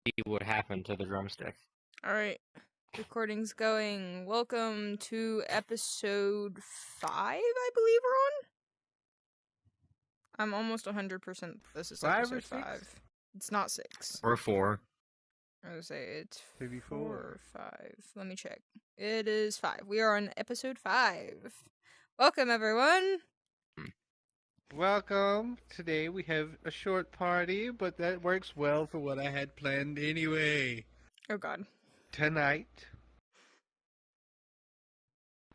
see what happened to the drumstick. Alright. Recording's going. Welcome to episode 5, I believe we're on? I'm almost 100% this is episode 5. It's not 6. Or 4. I would say it's Maybe 4 or 5. Let me check. It is 5. We are on episode 5. Welcome, everyone. Welcome. Today we have a short party, but that works well for what I had planned anyway. Oh, God. Tonight,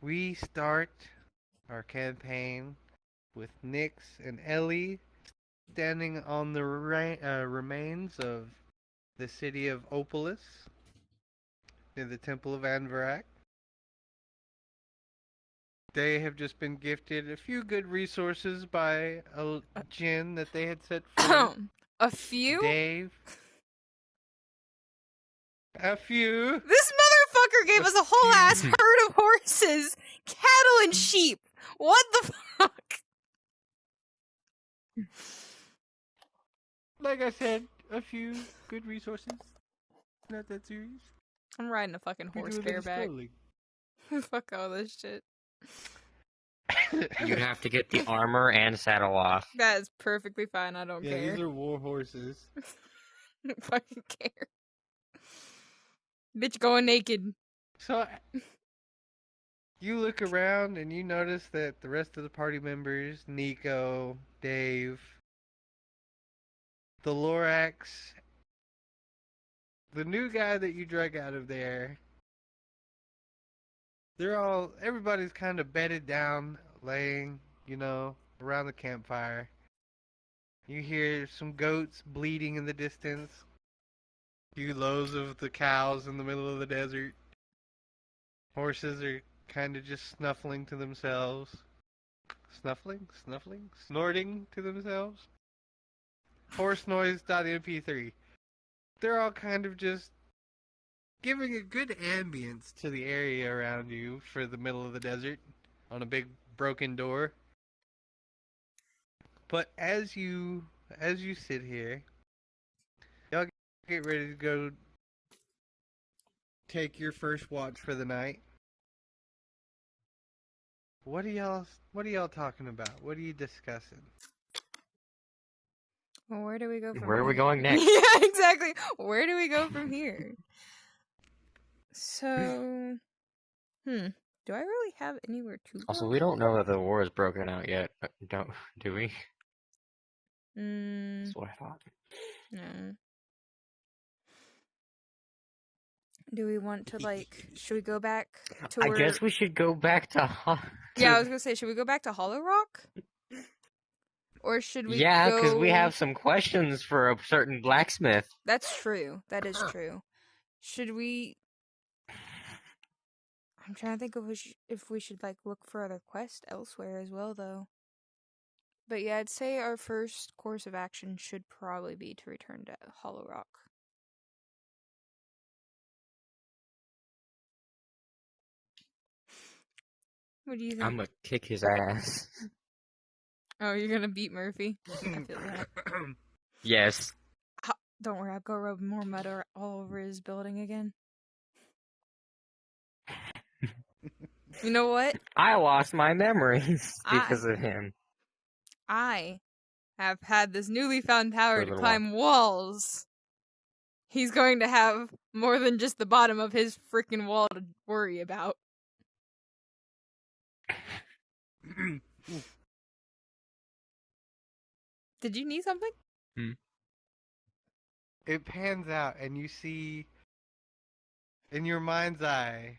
we start our campaign with Nyx and Ellie standing on the remains of the city of Opolis near the Temple of Anvarak. They have just been gifted a few good resources by a djinn that they had set free. A few? Dave. A few. This motherfucker gave us a whole ass herd of horses, cattle, and sheep. What the fuck? Like I said, a few good resources. Not that serious. I'm riding a fucking horse bareback. Fuck all this shit. You'd have to get the armor and saddle off. That is perfectly fine. I don't care. Yeah, these are war horses. I don't fucking care. Bitch going naked. So, you look around and you notice that the rest of the party members, Nico, Dave, the Lorax, the new guy that you drug out of there, everybody's kind of bedded down, laying, around the campfire. You hear some goats bleating in the distance. A few lows of the cows in the middle of the desert. Horses are kind of just snuffling to themselves. Snuffling? Snorting to themselves. Horsenoise.mp3. They're all kind of just giving a good ambience to the area around you for the middle of the desert on a big broken door. But as you sit here, y'all get ready to go take your first watch for the night. What are y'all talking about? What are you discussing? Well, where do we go from here? Where are we going next? Yeah, exactly. Where do we go from here? So, do I really have anywhere to go? Also, we don't know that the war is broken out yet. Do we? That's what I thought. No. Do we want to, should we go back to I guess we should go back to... Yeah, I was gonna say, should we go back to Hollowrock? Or should we Yeah, go... because we have some questions for a certain blacksmith. That's true. That is true. Should we... I'm trying to think of if we should, look for other quests elsewhere as well, though. But yeah, I'd say our first course of action should probably be to return to Hollowrock. What do you think? I'm gonna kick his ass. Oh, you're gonna beat Murphy? I feel that. Yes. Don't worry, I'll go rub more mud all over his building again. You know what? I lost my memories because of him. I have had this newly found power to climb walls. He's going to have more than just the bottom of his freaking wall to worry about. Did you need something? It pans out and you see, in your mind's eye,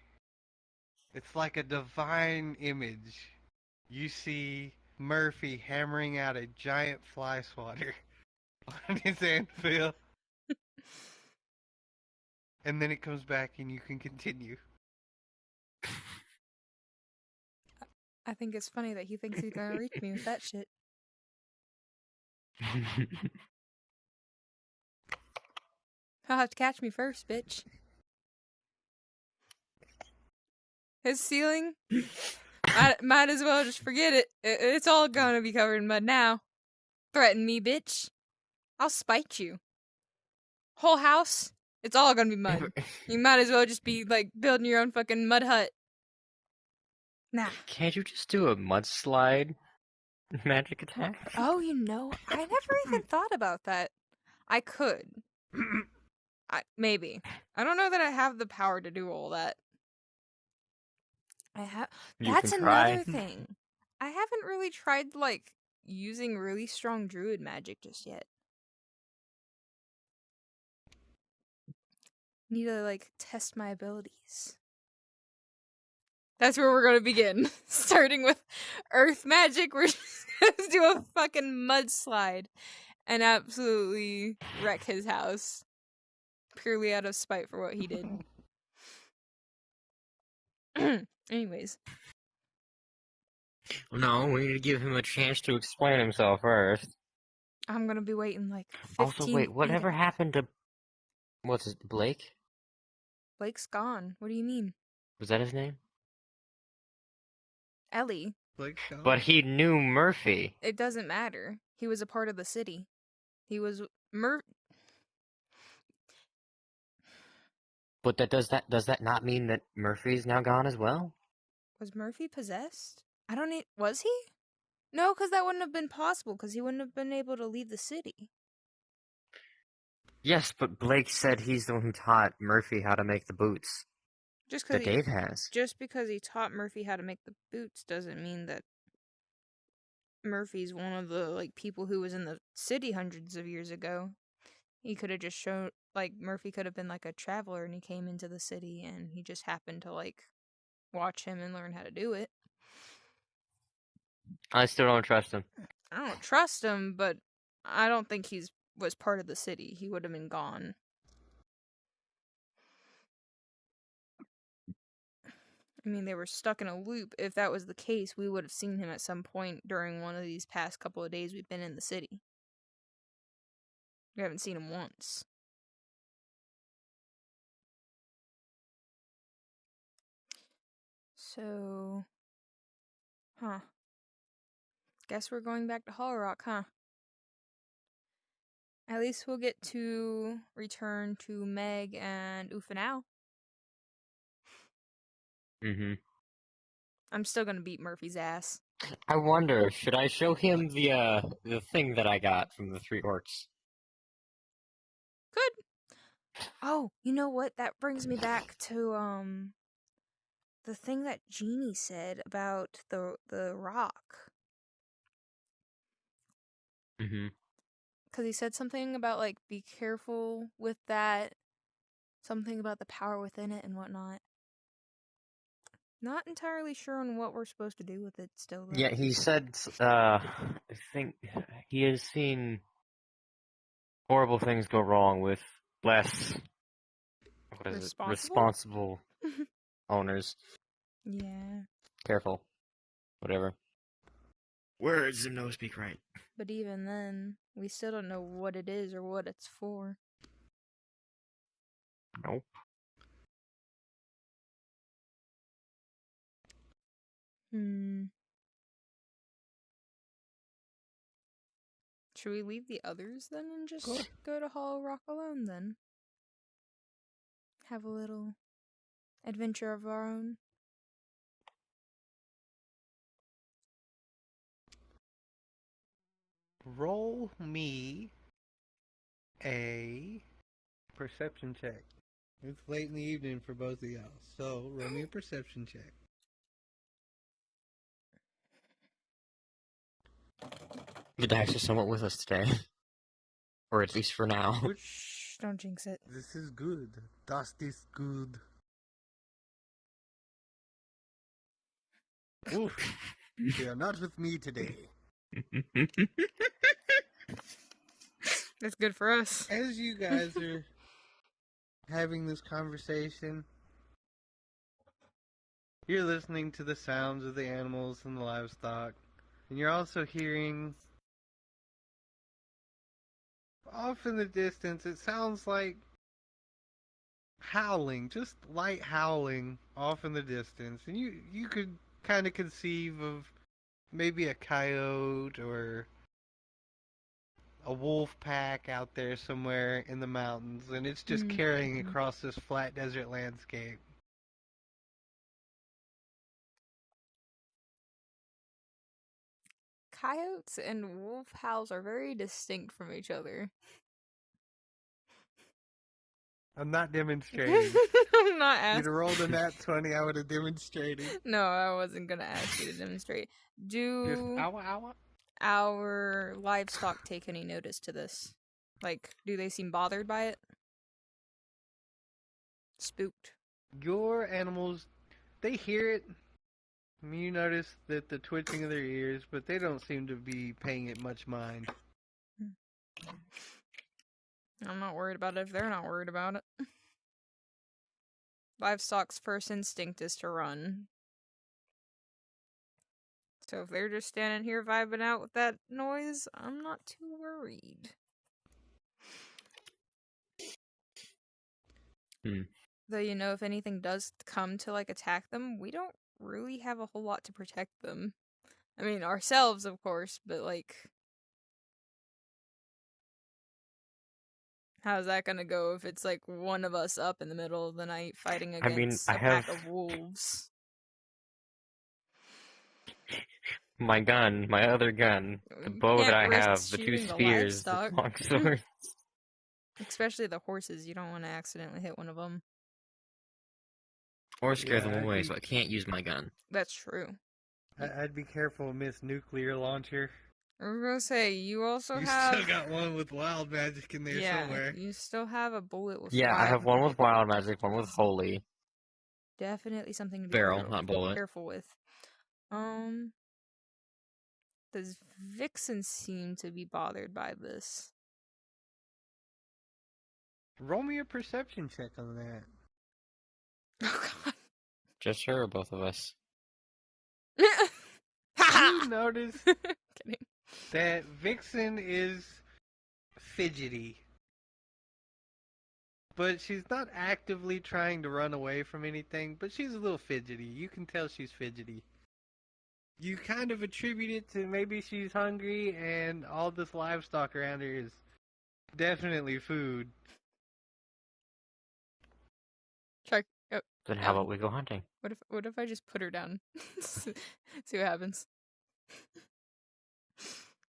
it's like a divine image. You see Murphy hammering out a giant fly swatter on his anvil. And then it comes back and you can continue. I think it's funny that he thinks he's gonna reach me with that shit. He'll have to catch me first, bitch. His ceiling? Might as well just forget it. It's all gonna be covered in mud now. Threaten me, bitch. I'll spite you. Whole house, It's all gonna be mud. You might as well just be, like, building your own fucking mud hut. Nah. Can't you just do a mudslide magic attack? Oh, I never even thought about that. I could. Maybe. I don't know that I have the power to do all that. That's another thing. I haven't really tried, like, using really strong druid magic just yet. Need to, like, test my abilities. That's where we're gonna begin. Starting with earth magic, we're just gonna do a fucking mudslide and absolutely wreck his house. Purely out of spite for what he did. Anyways. No, we need to give him a chance to explain himself first. I'm gonna be waiting like 15 Also, wait, whatever happened to... What's his... Blake? Blake's gone. What do you mean? Was that his name? Ellie. Blake's gone. But he knew Murphy. It doesn't matter. He was a part of the city. He was... But does that not mean that Murphy's now gone as well? Was Murphy possessed? Was he? No, because that wouldn't have been possible, because he wouldn't have been able to leave the city. Yes, but Blake said he's the one who taught Murphy how to make the boots that Dave has. Just because he taught Murphy how to make the boots doesn't mean that Murphy's one of the, like, people who was in the city hundreds of years ago. He could have just shown, like, Murphy could have been, like, a traveler, and he came into the city, and he just happened to, like, watch him and learn how to do it. I still don't trust him. I don't trust him, but I don't think was part of the city. He would have been gone. I mean, they were stuck in a loop. If that was the case, we would have seen him at some point during one of these past couple of days we've been in the city. We haven't seen him once. So... Huh. Guess we're going back to Hollowrock, huh? At least we'll get to return to Meg and Ufanao. Mm-hmm. I'm still gonna beat Murphy's ass. I wonder, should I show him the thing that I got from the 3 orcs? Good. Oh, you know what? That brings me back to the thing that Jeannie said about the rock. Mm-hmm. Because he said something about, like, be careful with that. Something about the power within it and whatnot. Not entirely sure on what we're supposed to do with it still, though. Yeah, he said, I think he has seen horrible things go wrong with less, responsible owners. Yeah. Careful. Whatever. Words and no speak right. But even then, we still don't know what it is or what it's for. Nope. Should we leave the others then and just go to Hollowrock alone then? Have a little adventure of our own? Roll me a perception check. It's late in the evening for both of y'all, so roll me a perception check. The dice are somewhat with us today. Or at least for now. Shh, don't jinx it. This is good. Das ist good. Oof. They are not with me today. That's good for us. As you guys are having this conversation, you're listening to the sounds of the animals and the livestock, and you're also hearing, off in the distance, it sounds like howling, just light howling off in the distance, and you could kind of conceive of maybe a coyote or a wolf pack out there somewhere in the mountains, and it's just Mm. carrying across this flat desert landscape. Coyotes and wolf howls are very distinct from each other. I'm not demonstrating. I'm not If you'd asking. have rolled a nat 20, I would have demonstrated. No, I wasn't gonna ask you to demonstrate. Just Do ow, ow. our livestock take any notice to this? Like, do they seem bothered by it? Spooked. Your animals, they hear it. I mean, you notice that the twitching of their ears, but they don't seem to be paying it much mind. I'm not worried about it if they're not worried about it. Livestock's first instinct is to run. So if they're just standing here vibing out with that noise, I'm not too worried. Though, you know, if anything does come to, like, attack them, we don't really have a whole lot to protect them. I mean, ourselves, of course, but, like... how's that gonna go if it's, like, one of us up in the middle of the night fighting against a pack of wolves? My gun, my other gun, the You bow that can't I risk have, the 2 shooting the spears, the livestock. long sword. Especially the horses, you don't want to accidentally hit one of them. Or scare them Yeah, away, so I can't use my gun. That's true. I'd be careful of Miss Nuclear Launcher. I was gonna say, you also You have... still got one with wild magic in there somewhere. you still have a bullet with Yeah, I have one with wild magic, one with holy. Definitely something to be Barrel, not bullet. careful with. Does Vixen seem to be bothered by this? Roll me a perception check on that. Oh god. Just her or both of us? You notice Kidding. that Vixen is fidgety. But she's not actively trying to run away from anything, but she's a little fidgety. You can tell she's fidgety. You kind of attribute it to maybe she's hungry and all this livestock around her is definitely food. Check. Then how about we go hunting? What if I just put her down? See what happens.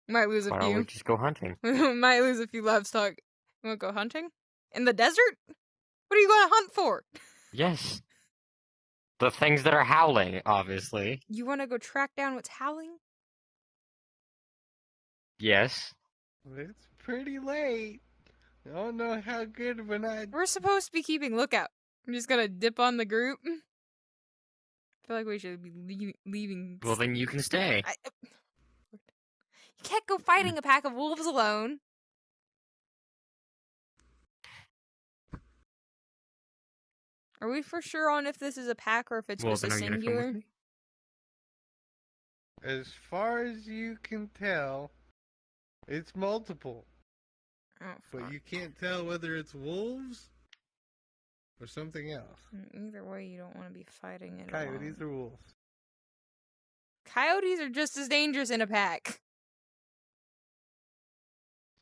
Might lose a Why don't we few. just go hunting? Might lose a few livestock. You wanna go hunting? In the desert? What are you gonna hunt for? Yes. The things that are howling, obviously. You wanna go track down what's howling? Yes. It's pretty late. I don't know how good of an idea. We're supposed to be keeping lookout. I'm just gonna dip on the group. I feel like we should be leaving. Well, then you can stay. You can't go fighting a pack of wolves alone. Are we for sure on if this is a pack or if it's just a then are you gonna come singular? with me? As far as you can tell, it's multiple. Oh, But fuck. you can't tell whether it's wolves or something else. Either way, you don't want to be fighting it. Coyotes or wolves? Coyotes are just as dangerous in a pack.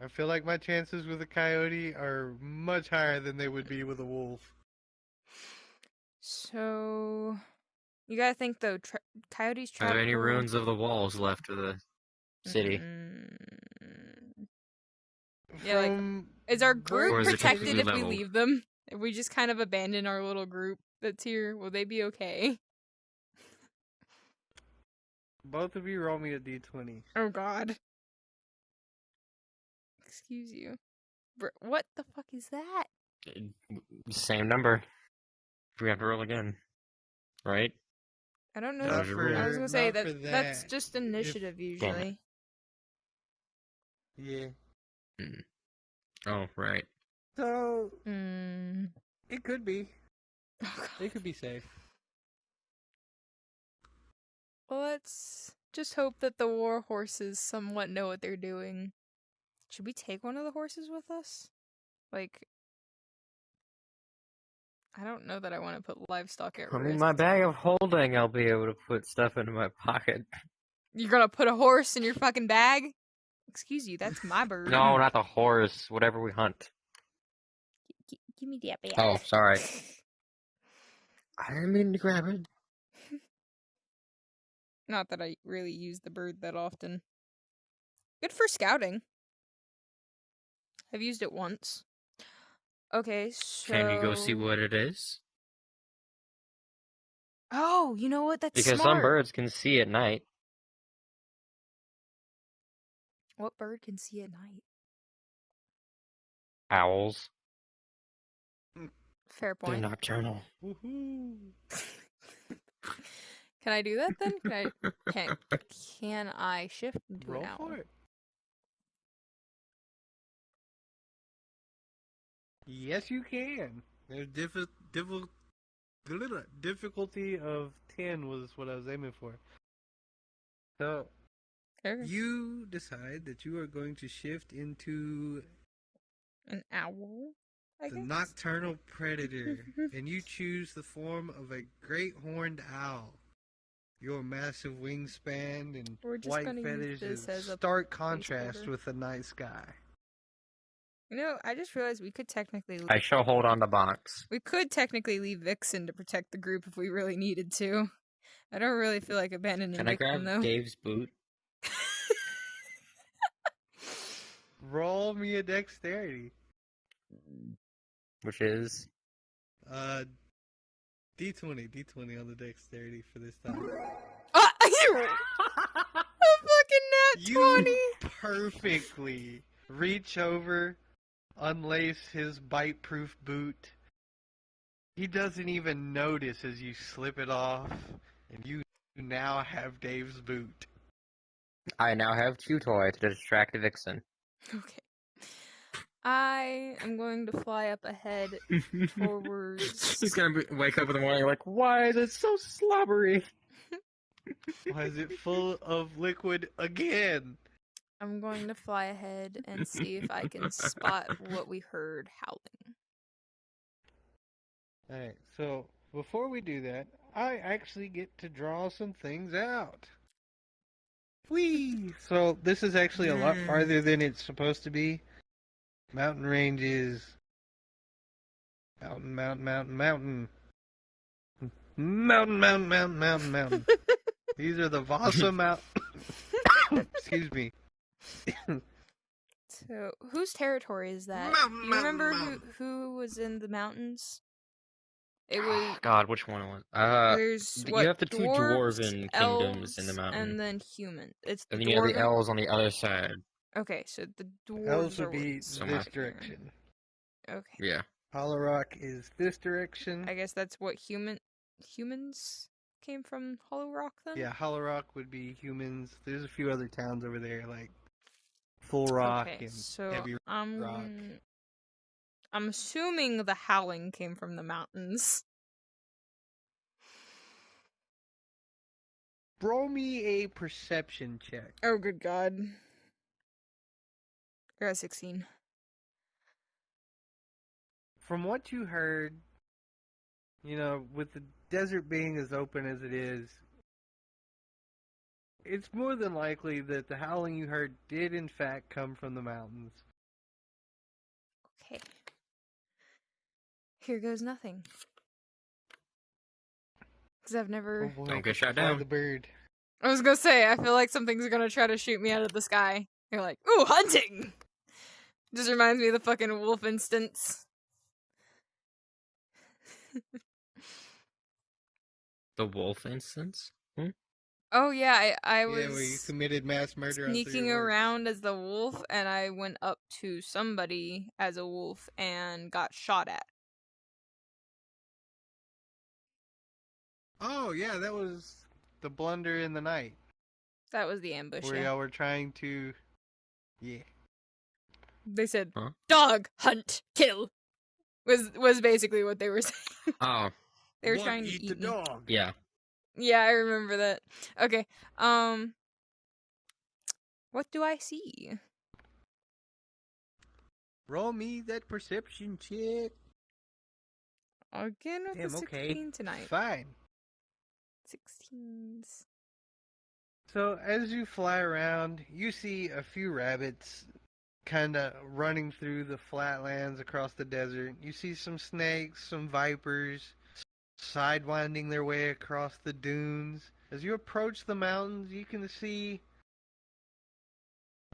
I feel like my chances with a coyote are much higher than they would be with a wolf. So, you gotta think though. Coyotes Are travel. there any ruins of the walls left of the city? Yeah, like, From is our Or group is it protected completely if we leveled? leave them? If we just kind of abandon our little group that's here, will they be okay? Both of you roll me a d20. Oh god. Excuse you. What the fuck is that? Same number. We have to roll again. Right? I don't know. That was your rule. I was gonna say not for that's that. just initiative usually. Yeah. Oh, right. So, Mm. it could be. Oh, God. It could be safe. Let's just hope that the war horses somewhat know what they're doing. Should we take one of the horses with us? Like, I don't know that I want to put livestock at I risk. mean, my bag of holding, I'll be able to put stuff into my pocket. You're gonna put a horse in your fucking bag? Excuse you, that's my bird. No, not the horse. Whatever we hunt. Give me that bat. Oh, sorry. I didn't mean to grab it. Not that I really use the bird that often. Good for scouting. I've used it once. Okay, so... Can you go see what it is? Oh, you know what? That's Because smart. some birds can see at night. What bird can see at night? Owls. Fair They're point. nocturnal. Woohoo! Can I do that then? Can I shift into Roll an owl? for it. Yes, you can. There's difficulty of 10 was what I was aiming for. So, Okay. you decide that you are going to shift into An owl, I the guess? nocturnal predator, and you choose the form of a great horned owl. Your massive wingspan and We're just white gonna use feathers this is as a stark contrast placeholder. with the night sky. You know, I just realized we could technically... I shall hold on the box. We could technically leave Vixen to protect the group if we really needed to. I don't really feel like abandoning Can I Vixen, grab though. Dave's boot? Roll me a dexterity. Which is... D20 on the dexterity for this time. A fucking nat 20! You perfectly reach over, unlace his bite-proof boot. He doesn't even notice as you slip it off, and you now have Dave's boot. I now have Chew Toy to distract the Vixen. Okay. I am going to fly up ahead forwards. He's gonna wake up in the morning like, why is it so slobbery? Why is it full of liquid again? I'm going to fly ahead and see if I can spot what we heard howling. Alright, so before we do that, I actually get to draw some things out. Whee! So this is actually a lot farther than it's supposed to be. Mountain ranges. Mountain. Mountain. These are the Vasa Mountain. Excuse me. So, whose territory is that? Mountain, Do you remember mountain. who was in the mountains? It was... God, which one was? There's you what, have the two dwarves, dwarven kingdoms elves, in the mountain. and then human. It's the And then you have the dwarven- elves on the other side. Okay, so the dwarves Elves are would be what's So this my- direction. Okay, Yeah. Hollowrock is this direction. I guess that's what humans came from Hollowrock then? Yeah, Hollowrock would be humans. There's a few other towns over there, like Full Rock Okay, and so Heavy Rock. I'm assuming the howling came from the mountains. Roll me a perception check. Oh, good God. I got 16. From what you heard, you know, with the desert being as open as it is, it's more than likely that the howling you heard did in fact come from the mountains. Okay. Here goes nothing. Because I've never... Oh boy, Don't get shot fly down. the bird. I was gonna say, I feel like something's gonna try to shoot me out of the sky. You're like, ooh, hunting! Just reminds me of the fucking wolf instance. The wolf instance? Oh yeah, I was Yeah, where you committed mass murder on sneaking 3 orcs. around as the wolf, and I went up to somebody as a wolf and got shot at. Oh yeah, that was the blunder in the night. That was the ambush, Where yeah. y'all were trying to... Yeah. They said, Huh? dog, hunt, kill. Was basically what they were saying. Oh, They were One trying to eat eat the me. dog. yeah. Yeah, I remember that. Okay, what do I see? Roll me that perception check. Again with Damn, the 16 okay. tonight. Fine. 16s. So as you fly around, you see a few rabbits kind of running through the flatlands across the desert. You see some snakes, some vipers, sidewinding their way across the dunes. As you approach the mountains, you can see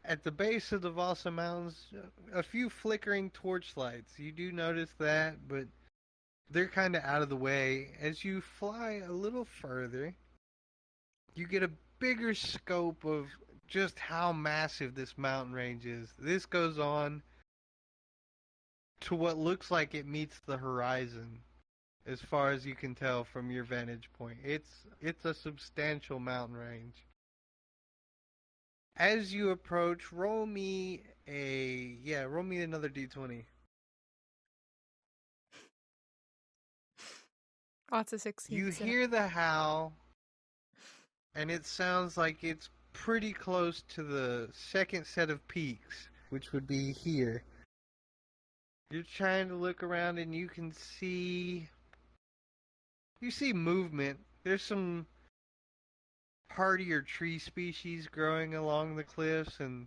at the base of the Vasa Mountains a few flickering torchlights. You do notice that, but they're kind of out of the way. As you fly a little further, you get a bigger scope of just how massive this mountain range is. This goes on to what looks like it meets the horizon, as far as you can tell from your vantage point. It's a substantial mountain range. As you approach, roll me another d20. Lots of 16s. You hear the howl, and it sounds like it's pretty close to the second set of peaks, which would be here. You're trying to look around, and you see movement. There's some hardier tree species growing along the cliffs and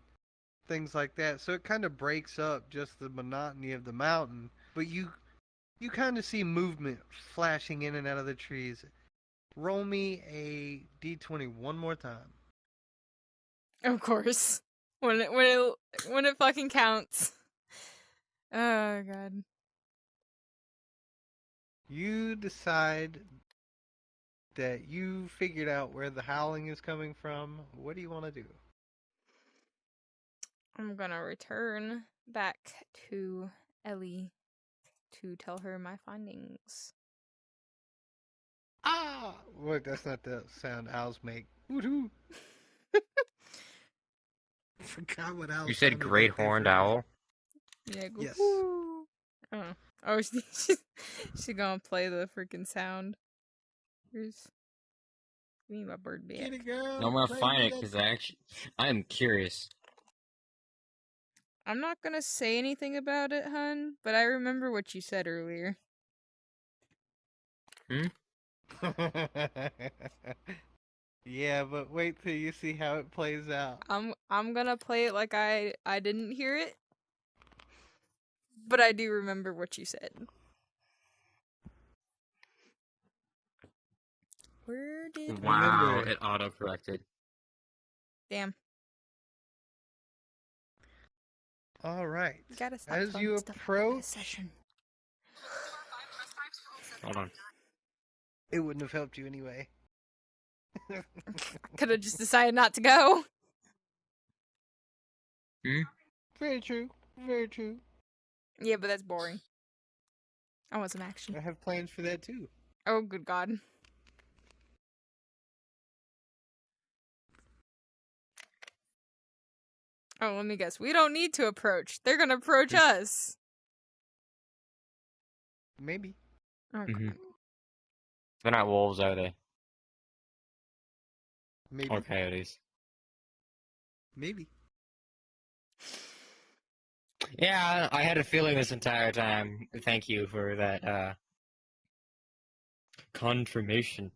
things like that. So it kind of breaks up just the monotony of the mountain. But you kind of see movement flashing in and out of the trees. Roll me a d20 one more time. Of course. When it fucking counts. Oh god. You decide that you figured out where the howling is coming from. What do you want to do? I'm gonna return back to Ellie to tell her my findings. Ah! Wait, that's not the sound owls make. Woohoo! Forgot what owls You said sounded great like there horned for a minute. owl? Yeah, go Yes. woo. Oh, she's gonna play the freaking sound. Here's give me my bird back. Get it, girl. No, I'm gonna Play find with it that- because I am curious. I'm not gonna say anything about it, hun, but I remember what you said earlier. Yeah, but wait till you see how it plays out. I'm gonna play it like I didn't hear it, but I do remember what you said. Where did Wow, Remember- it auto-corrected. Damn. All right. You gotta stop As telling you stuff about this approach, session. Hold on. it wouldn't have helped you anyway. Could have just decided not to go. Very true. Very true. Yeah, but that's boring. I want some action. I have plans for that too. Oh, good God. Oh, let me guess. We don't need to approach. They're gonna approach us. Maybe. Oh, Mhm. God. They're not wolves, are they? Maybe. Or coyotes? Maybe. Yeah, I had a feeling this entire time. Thank you for that, confirmation.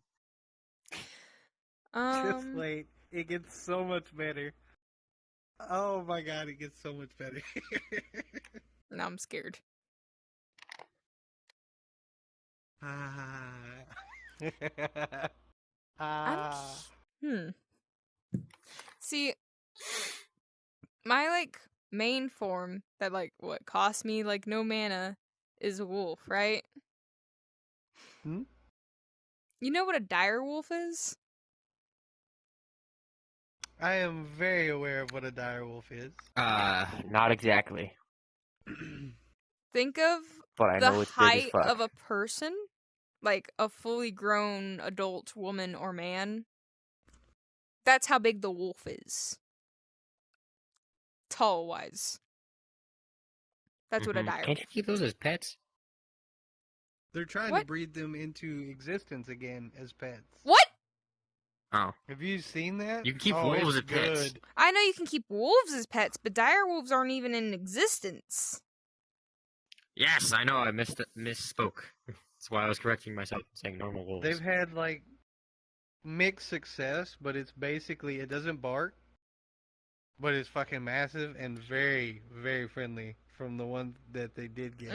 Just wait. It gets so much better. Oh my god, it gets so much better. Now I'm scared. Ah. See, my, main form that, what cost me, no mana is a wolf, right? Hmm? You know what a dire wolf is? I am very aware of what a direwolf is. Not exactly. Think of But I know the it's big as height fuck. of a person, like a fully grown adult woman or man. That's how big the wolf is. Tall-wise. That's what a dire Can't wolf you keep those as pets? They're trying What? to breed them into existence again as pets. What? Oh. Have you seen that? You can keep Oh, wolves it's as pets. good. I know you can keep wolves as pets, but dire wolves aren't even in existence. Yes, I know, I misspoke. That's why I was correcting myself and saying normal wolves. They've had mixed success, but it's basically it doesn't bark, but it's fucking massive and very, very friendly from the one that they did get.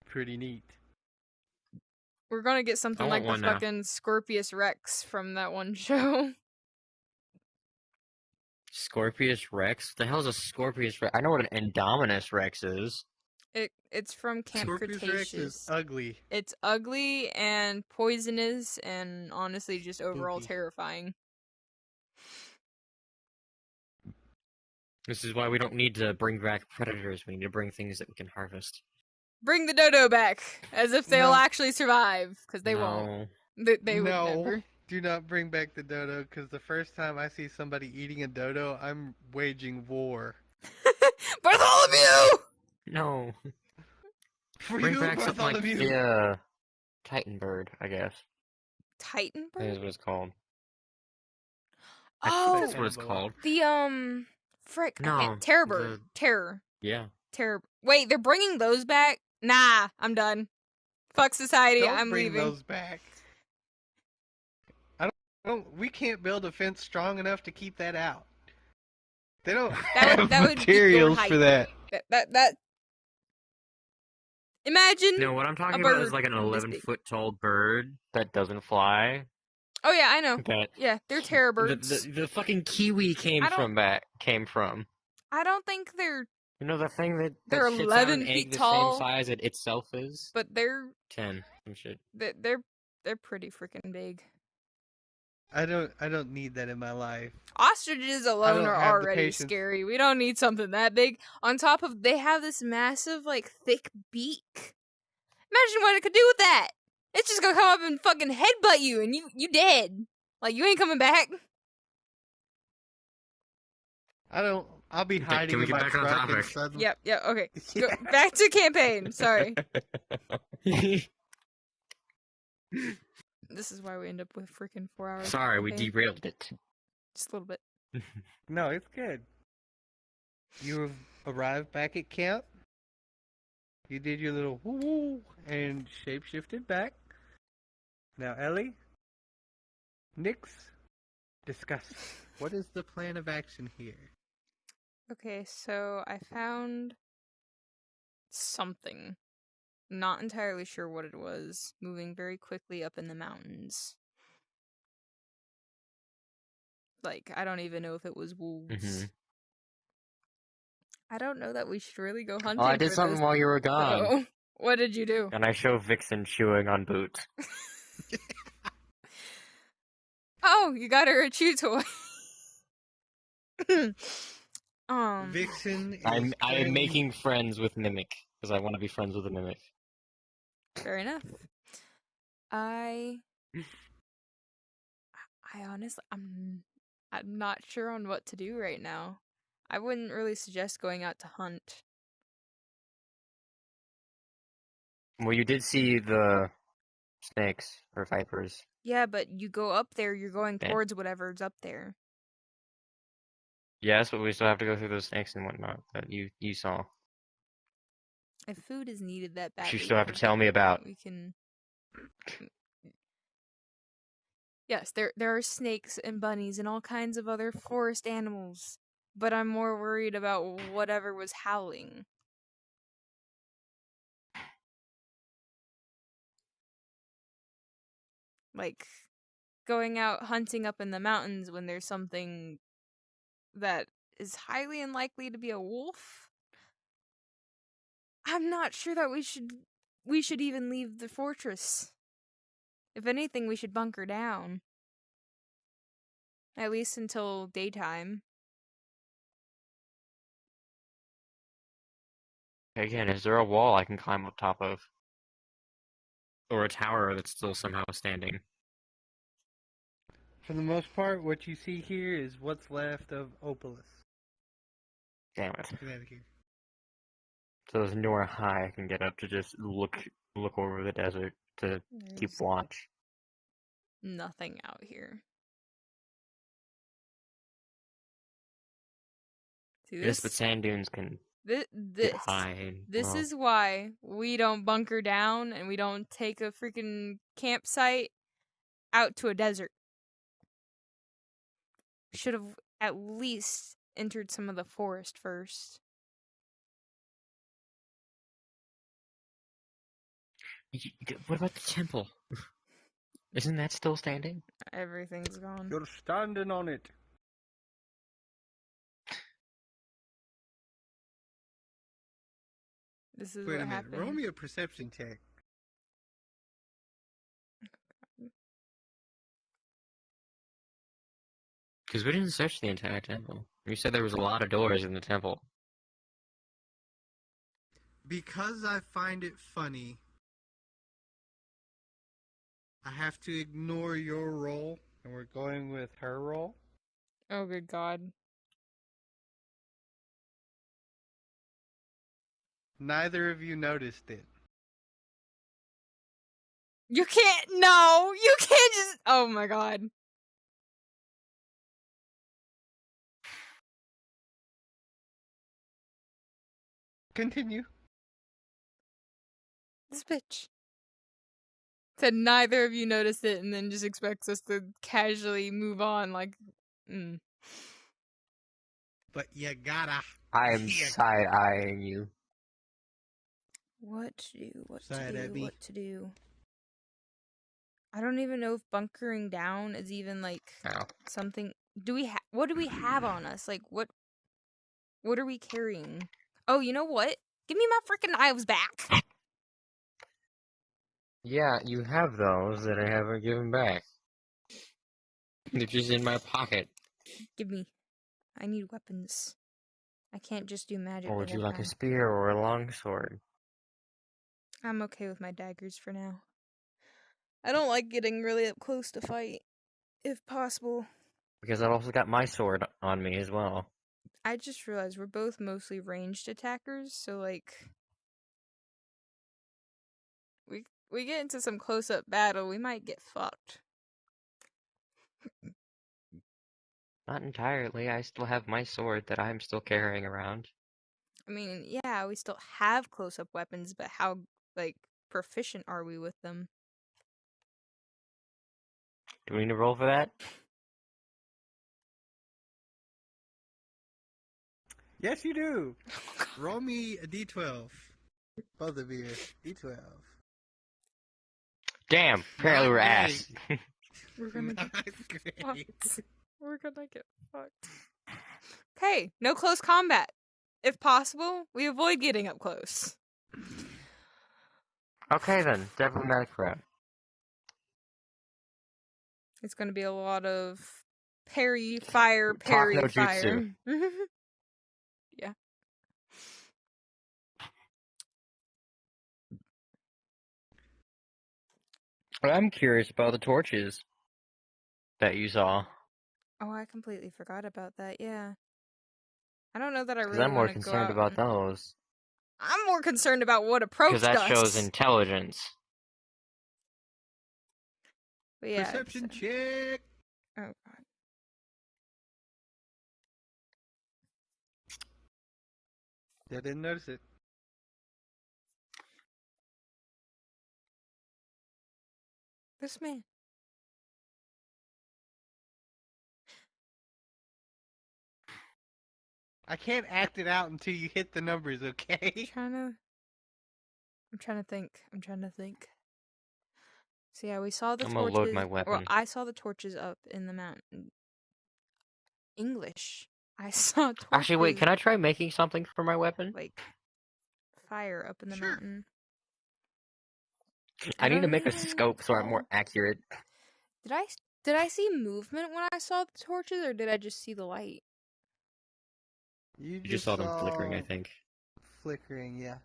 Pretty neat. We're gonna get something I like want the one now. fucking Scorpius Rex from that one show. Scorpius Rex? What the hell is a Scorpius Rex? I know what an Indominus Rex is. It's from Camp Scorpius Cretaceous. Rex is ugly. It's ugly and poisonous and honestly just overall Spooky. terrifying. This is why we don't need to bring back predators. We need to bring things that we can harvest. Bring the dodo back, as if they'll No. actually survive, because they won't. They would No, never. do not bring back the dodo, because the first time I see somebody eating a dodo, I'm waging war. Bartholomew! No. For Bring you, back something like Bartholomew. the Titan bird, I guess. Titan That is bird? what it's called. I Oh, think that's what it's called. the frick, I No, can't. Terror bird. Terror. Yeah. Wait, they're bringing those back? Nah, I'm done. Fuck society, Don't I'm bring leaving. those back. We can't build a fence strong enough to keep that out. They don't have that would be materials your for that. That. Imagine. No, what I'm talking a about is bird like an this big. 11-foot tall bird. That doesn't fly. Oh yeah, I know. That Yeah, they're terror birds. the fucking kiwi came I don't- from. I don't think they're, You know the thing that They're Shits out 11 an feet egg the tall. same size it itself is. but they're 10. Some shit. they're pretty freaking big. I don't need that in my life. Ostriches alone don't are have the already patience. scary. We don't need something that big. On top of, they have this massive, like, thick beak. Imagine what it could do with that. It's just gonna come up and fucking headbutt you, and you dead. Like, you ain't coming back. I'll be Okay, hiding can we in get my back on truck and topic? suddenly. Yep, okay. Yeah. Go, back to campaign. Sorry. This is why we end up with freaking 4 hours. Sorry, we campaign. derailed it. Just a little bit. No, it's good. You have arrived back at camp. You did your little woo and shapeshifted back. Now, Ellie, Nix, discuss. What is the plan of action here? Okay, so I found something. Not entirely sure what it was. Moving very quickly up in the mountains. Like, I don't even know if it was wolves. Mhm. I don't know that we should really go hunting. Oh, I did for something this, while you were gone. though. What did you do? and I show Vixen chewing on boots. Oh, you got her a chew toy. Vixen is I am currently- making friends with Mimic because I want to be friends with a Mimic. Fair enough. I honestly, I'm not sure on what to do right now. I wouldn't really suggest going out to hunt. Well, you did see the snakes or vipers. Yeah, but you go up there, you're going Yeah. towards whatever's up there. Yes, but we still have to go through those snakes and whatnot that you saw. If food is needed that badly, You still have to tell me about. we can. Yes, there are snakes and bunnies and all kinds of other forest animals, but I'm more worried about whatever was howling. Like, going out hunting up in the mountains when there's something that is highly unlikely to be a wolf. I'm not sure that we should even leave the fortress. If anything, we should bunker down. At least until daytime. Again, is there a wall I can climb up top of? Or a tower that's still somehow standing. For the most part, what you see here is what's left of Opalus. Damn it. Get out of here. So there's nowhere high I can get up to just look over the desert to keep There's watch. nothing out here. See, Yes, but sand dunes can this get high. And, This well, is why we don't bunker down and we don't take a freaking campsite out to a desert. should have at least entered some of the forest first. What about the temple? Isn't that still standing? Everything's gone. You're standing on it. This is Wait what a minute. happened. Roll me a perception check. Because we didn't search the entire temple. You said there was a lot of doors in the temple. Because I find it funny, I have to ignore your roll, and we're going with her roll. Oh, good God. Neither of you noticed it. You can't. No, you can't just. Oh my God. Continue. This bitch said neither of you noticed it, and then just expects us to casually move on. Like, But you gotta. I am Yeah. side-eyeing you. what to do? What Side to at do? me. What to do? I don't even know if bunkering down is even like Ow. something. Do we? What do we have on us? Like, what? What are we carrying? Oh, you know what? Give me my freaking knives back. Yeah, you have those that I haven't given back. They're just in my pocket. Give me. I need weapons. I can't just do magic. Or would with you a like a knife. spear or a longsword? I'm okay with my daggers for now. I don't like getting really up close to fight, if possible. Because I've also got my sword on me as well. I just realized we're both mostly ranged attackers, so like we get into some close up battle, we might get fucked. Not entirely. I still have my sword that I'm still carrying around. I mean, yeah, we still have close up weapons, but how like proficient are we with them? Do we need to roll for that? Yes, you do. Roll me a d12. Both of you. D12. Damn! Apparently we're great. ass. We're gonna Not get great. fucked. We're gonna get fucked. Okay, no close combat. If possible, we avoid getting up close. Okay then, diplomatic threat. It's gonna be a lot of parry, fire, Talk parry, no fire. jutsu. Yeah. But I'm curious about the torches that you saw. Oh, I completely forgot about that. Yeah. I don't know that I Because really I'm more want to go concerned out. about those. I'm more concerned about what Because approached that us. shows intelligence. But yeah, Perception so- check. Oh God. I didn't notice it. This man. I can't act it out until you hit the numbers, okay? I'm trying to think. So yeah, we saw the I'm gonna torches. load my Well, weapon. I saw the torches up in the mountain. English. I saw torches. Actually, wait, can I try making something for my weapon? like fire up in the Sure. mountain? I need to don't make a even scope so I'm more recall. accurate. Did I see movement when I saw the torches, or did I just see the light? You You just saw them flickering, I think. Flickering, yeah.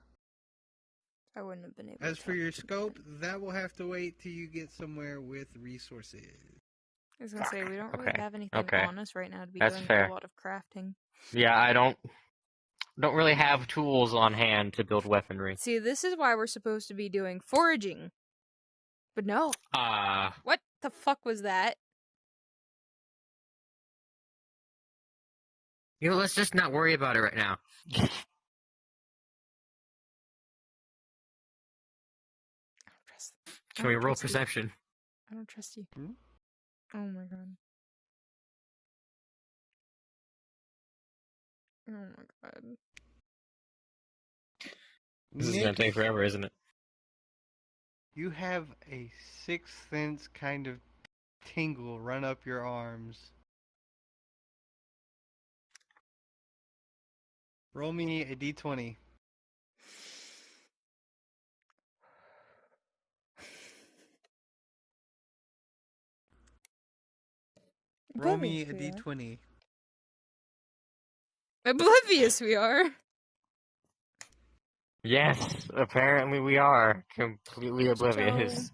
I wouldn't have been able. As to for tell your the scope, difference. that will have to wait till you get somewhere with resources. I was gonna say we don't really Okay, have anything okay. on us right now to be That's doing a fair. whole lot of crafting. Yeah, I don't really have tools on hand to build weaponry. See, this is why we're supposed to be doing foraging. But no. What the fuck was that? You know, let's just not worry about it right now. I don't trust. Can we roll perception? I don't trust you. Hmm? Oh my God. Oh my god. This is gonna Nick, take forever, isn't it? you have a sixth sense kind of tingle run up your arms. Roll me a d20. Roll me a Oblivious we are. d20. Oblivious we are. Yes, apparently we are completely oblivious.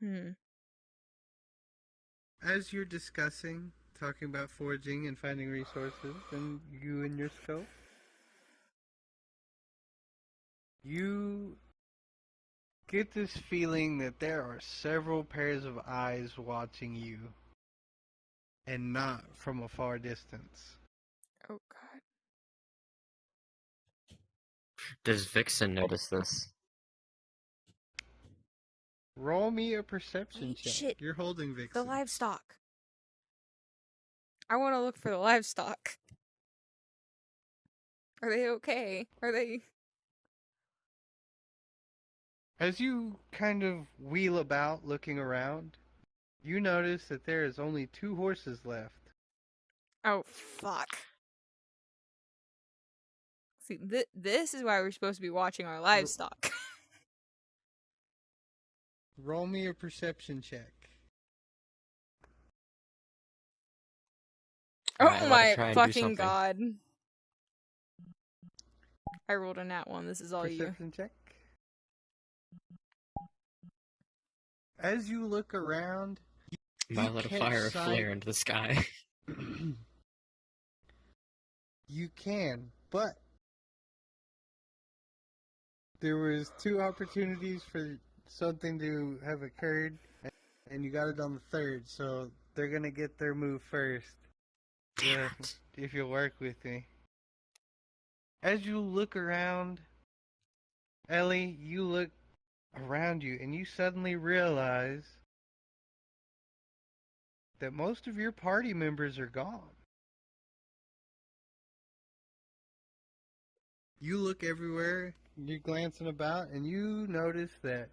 Hmm. As you're discussing, talking about foraging and finding resources, and you and your scope, you get this feeling that there are several pairs of eyes watching you, and not from a far distance. Oh god. Does Vixen notice this? Roll me a perception Wait, check. shit. You're holding The Vixen. livestock. I want to look for the livestock. Are they okay? Are they... As you kind of wheel about looking around, you notice that there is only 2 horses left. Oh, fuck. See, this is why we're supposed to be watching our livestock. Roll me a perception check. Alright, Oh let's my try and do fucking something. god. I rolled a nat 1. This is all you. Perception check. As you look around, Might let a catch fire sight- flare into the sky. you can, but there was 2 opportunities for something to have occurred, and you got it on the 3rd, so they're gonna get their move first. Damn Yeah, it. if you'll work with me. As you look around, Ellie, you look around you, and you suddenly realize that most of your party members are gone. You look everywhere, you're glancing about, and you notice that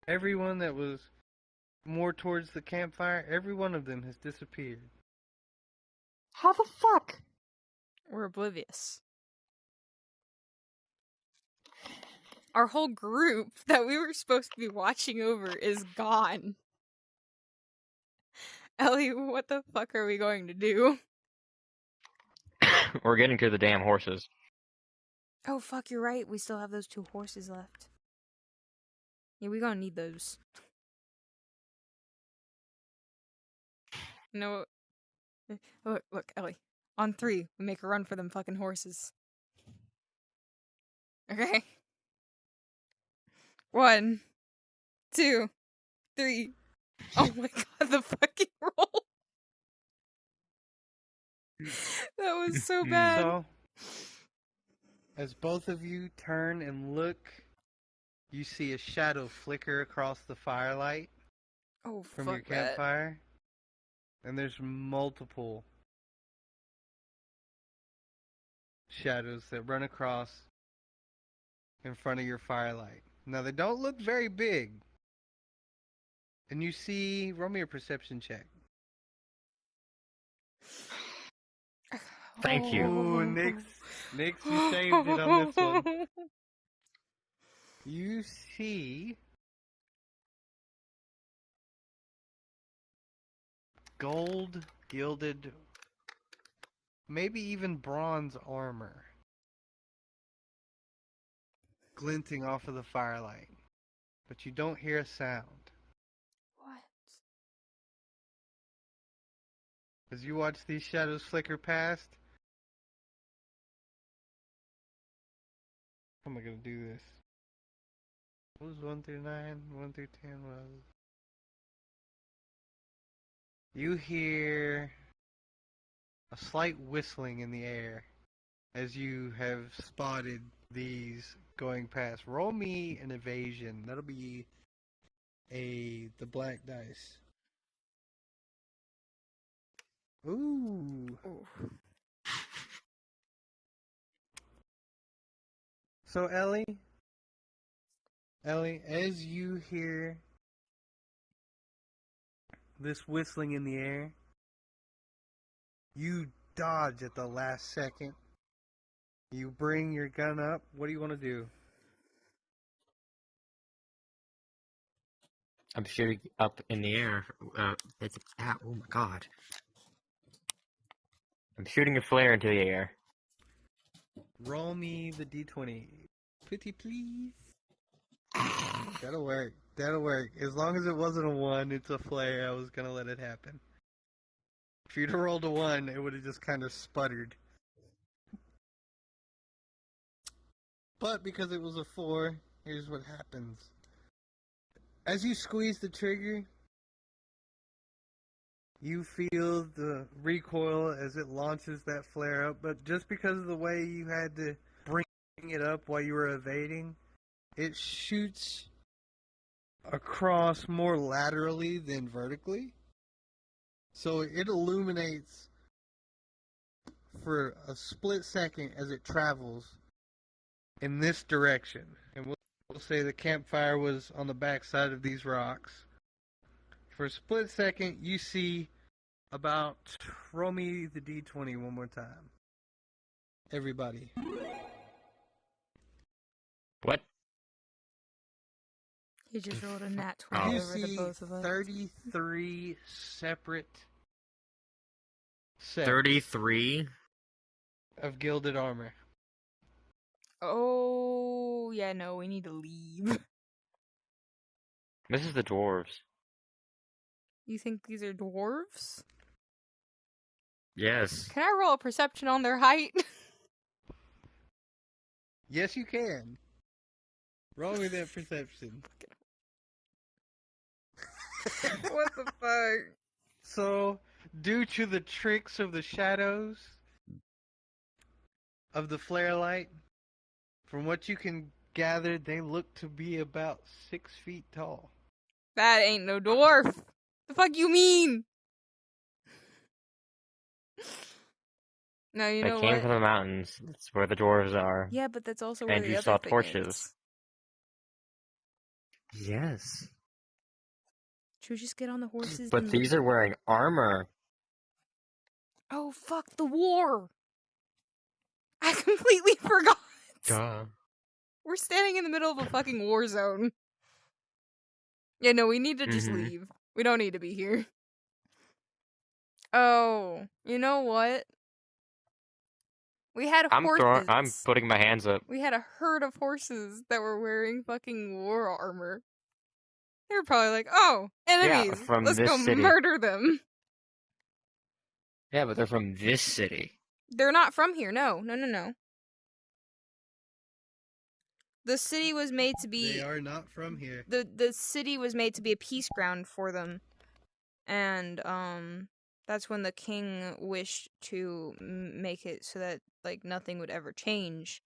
everyone that was more towards the campfire, every one of them has disappeared. How the fuck? We're oblivious. Our whole group that we were supposed to be watching over is gone. Ellie, what the fuck are we going to do? We're getting to the damn horses. Oh fuck, you're right. We still have those 2 horses left. Yeah, we gonna need those. No, look, Ellie. On 3, we make a run for them fucking horses. Okay. 1, 2, 3. Oh my god, the fucking roll. That was so bad. So, as both of you turn and look, you see a shadow flicker across the firelight Oh from fuck your that. campfire. And there's multiple shadows that run across in front of your firelight. Now, they don't look very big. And you see, roll me a perception check. Thank you. Ooh, Nix, you saved it on this one. You see gold gilded, maybe even bronze armor glinting off of the firelight. But you don't hear a sound. What? As you watch these shadows flicker past, how am I gonna do this? What was 1 through 9? 1 through 10 was. You hear a slight whistling in the air as you have spotted these going past. Roll me an evasion. That'll be the black dice. Ooh. Ooh. So Ellie, as you hear this whistling in the air, you dodge at the last second. You bring your gun up. What do you want to do? I'm shooting up in the air. Oh my god. I'm shooting a flare into the air. Roll me the d20. Pretty please. That'll work. That'll work. As long as it wasn't a 1, it's a flare. I was going to let it happen. If you'd have rolled a 1, it would have just kind of sputtered. But because it was a 4, here's what happens. As you squeeze the trigger, you feel the recoil as it launches that flare up. But just because of the way you had to bring it up while you were evading, it shoots across more laterally than vertically. So it illuminates for a split second as it travels in this direction. And we'll say the campfire was on the backside of these rocks. For a split second, you see about... Roll me the d20 one more time. Everybody. What? He just rolled a nat 20 You over the see both of us. 33 separate sets 33? of gilded armor. Oh, yeah, no, we need to leave. This is the dwarves. You think these are dwarves? Yes. Can I roll a perception on their height? Yes, you can. Roll me that perception. What the fuck? So, due to the tricks of the shadows of the flare light, from what you can gather, they look to be about 6 feet tall. That ain't no dwarf. The fuck you mean? No, you They know came what? from the mountains. That's where the dwarves are. Yeah, but that's also where And the you other saw thing torches. is. Yes. Should we just get on the horses? But and these are wearing armor. Oh, fuck the war! I completely forgot! Duh. We're standing in the middle of a fucking war zone. Yeah, no, we need to just Mhm. leave. We don't need to be here. Oh, you know what? We had horses. I'm putting my hands up. We had a herd of horses that were wearing fucking war armor. They were probably like, oh, enemies! from Let's this go city. murder them! Yeah, but they're from this city. They're not from here, no. The city was made to be... They are not from here. The city was made to be a peace ground for them. And, that's when the king wished to make it so that, like, nothing would ever change.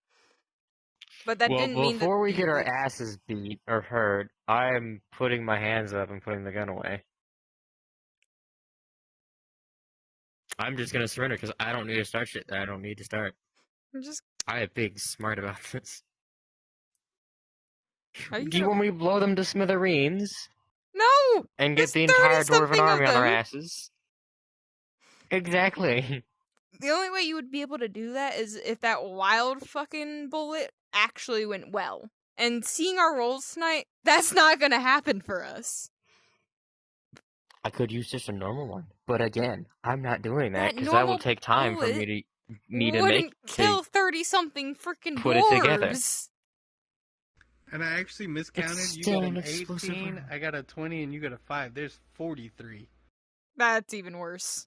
But that didn't mean that... Before we get our asses beat or hurt, I'm putting my hands up and putting the gun away. I'm just gonna surrender because I don't need to start shit that I don't need to start. I'm just... I am big smart about this. Are you Do you gonna... want me to blow them to smithereens No! and There's get the entire 30-something dwarven of army on our them. asses? Exactly. The only way you would be able to do that is if that wild fucking bullet actually went well. And seeing our rolls tonight, that's not gonna happen for us. I could use just a normal one, but again, I'm not doing that That because that will normal take time for bullet me to Wouldn't make kill to 30-something freaking put it together. dwarves. And I actually miscounted. It's You still got an an explosive 18, round. I got a 20, and you got a 5. There's 43. That's even worse.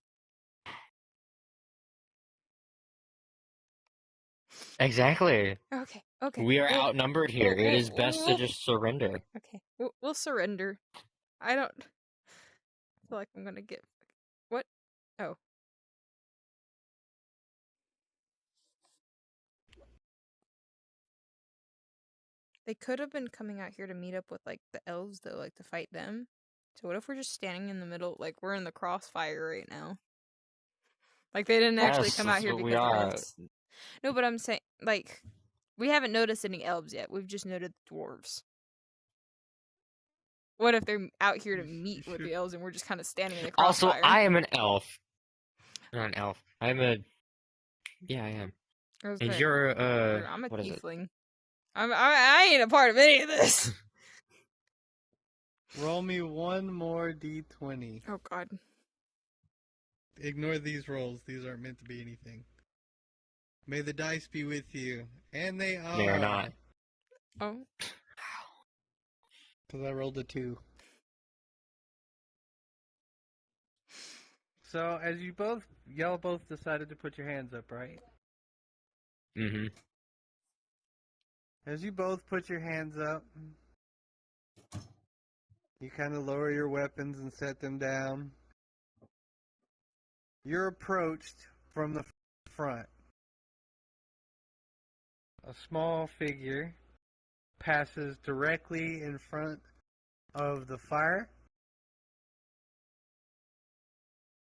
Exactly. Okay. We are We'll- outnumbered here. It is best to just surrender. Okay, we'll surrender. I don't feel like I'm gonna get... What? Oh. They could have been coming out here to meet up with, like, the elves, though, like, to fight them. So what if we're just standing in the middle, like, we're in the crossfire right now? Like, they didn't actually Yes, come out that's here what we because of are. us. No, but I'm saying, like, We haven't noticed any elves yet. We've just noted the dwarves. What if they're out here to meet with the elves and we're just kind of standing in the Also, crossfire? I am an elf. Not an elf. I'm a. Yeah, I am. And Okay. you're I'm a what is it? tiefling. I ain't a part of any of this. Roll me one more d20. Oh God. Ignore these rolls. These aren't meant to be anything. May the dice be with you. And they are. They are not. Oh. Because I rolled a 2. So, as y'all both decided to put your hands up, right? Mm-hmm. As you both put your hands up, you kind of lower your weapons and set them down. You're approached from the front. A small figure passes directly in front of the fire.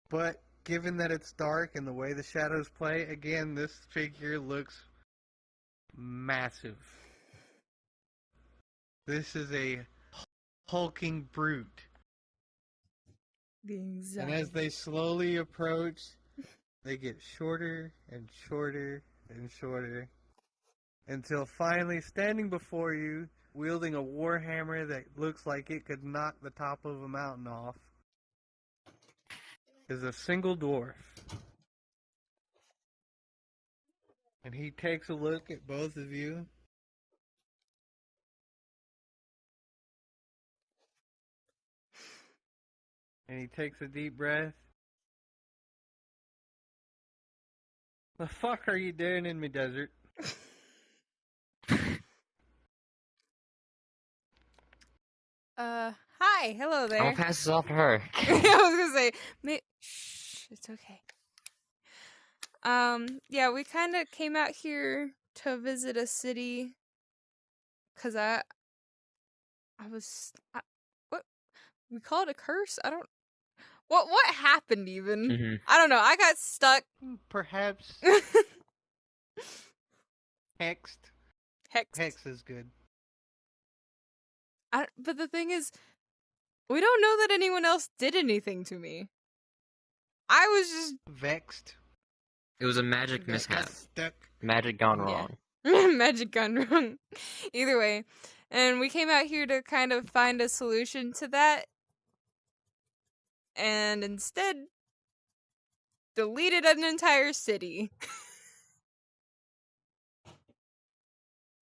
But given that it's dark and the way the shadows play, again, this figure looks massive. This is a hulking brute. The And as they slowly approach, they get shorter and shorter and shorter until finally standing before you, wielding a warhammer that looks like it could knock the top of a mountain off, is a single dwarf. And he takes a look at both of you. And he takes a deep breath. The fuck are you doing in me desert? Hi, hello there. I'll pass this off to her. I was gonna say, shh, it's okay. Yeah, we kind of came out here to visit a city, cause what we call it a curse? I don't. What happened even? Mm-hmm. I don't know. I got stuck. Perhaps hexed. Hex. Hex is good. But the thing is, we don't know that anyone else did anything to me. I was just Vexed. It was a magic Got mishap. stuck. Magic gone Yeah. wrong. magic gone wrong. Either way, and we came out here to kind of find a solution to that, and instead deleted an entire city.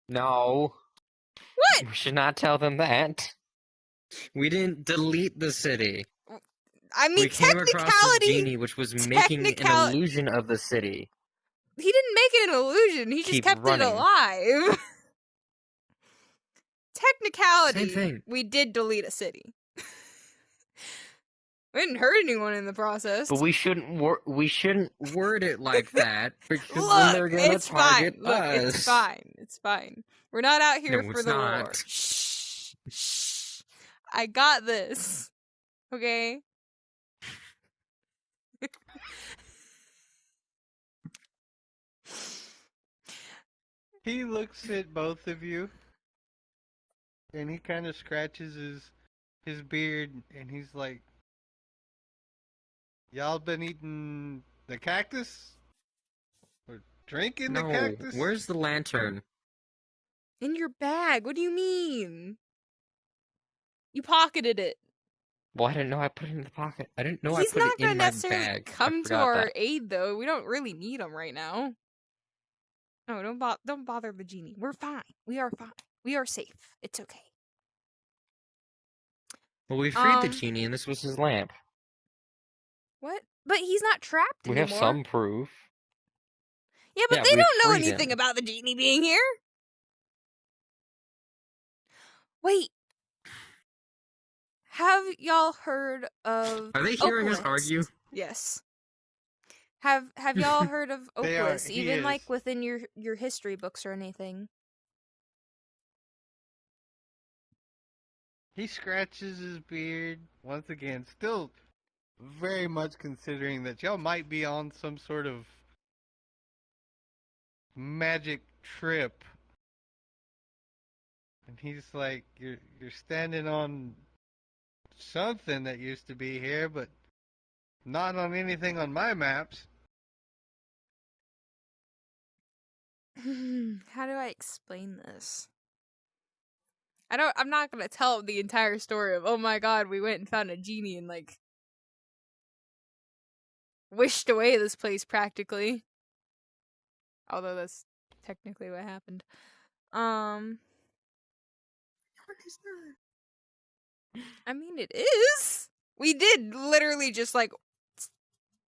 No. What? We should not tell them that. We didn't delete the city. I mean, We came across this technicality. genie, which was making an illusion of the city. He didn't make it an illusion. He just Keep kept running. it alive. Technicality. Same thing. We did delete a city. We didn't hurt anyone in the process. But we shouldn't word it like that because then Look, they're gonna it's target fine. Look, us. it's fine. It's fine. We're not out here No, for it's the not. war. Shh. Shh. I got this. Okay? He looks at both of you, and he kind of scratches his beard, and he's like, "Y'all been eating the cactus? Or drinking the No, cactus?" where's the lantern? In your bag. What do you mean? You pocketed it. Well, I didn't know I put it in the pocket. I didn't know He's I put not it gonna in my necessarily bag. come I to forgot our that. aid, though. We don't really need him right now. No, don't bother the genie. We're fine. We are fine. We are safe. It's okay. Well, we freed the genie, and this was his lamp. What? But he's not trapped We anymore. have some proof. Yeah, but Yeah, they we don't know freed anything him. about the genie being here. Wait. Have y'all heard of Are they hearing us Oaklist? argue? Yes. Have y'all heard of They are. Oaklist, He even is. like within your history books or anything? He scratches his beard once again, still very much considering that y'all might be on some sort of magic trip And he's like, you're standing on something that used to be here, but not on anything on my maps. How do I explain this? I'm not gonna tell the entire story of, oh my god, we went and found a genie and, like, wished away this place practically. Although that's technically what happened. I mean, it is. We did literally just, like,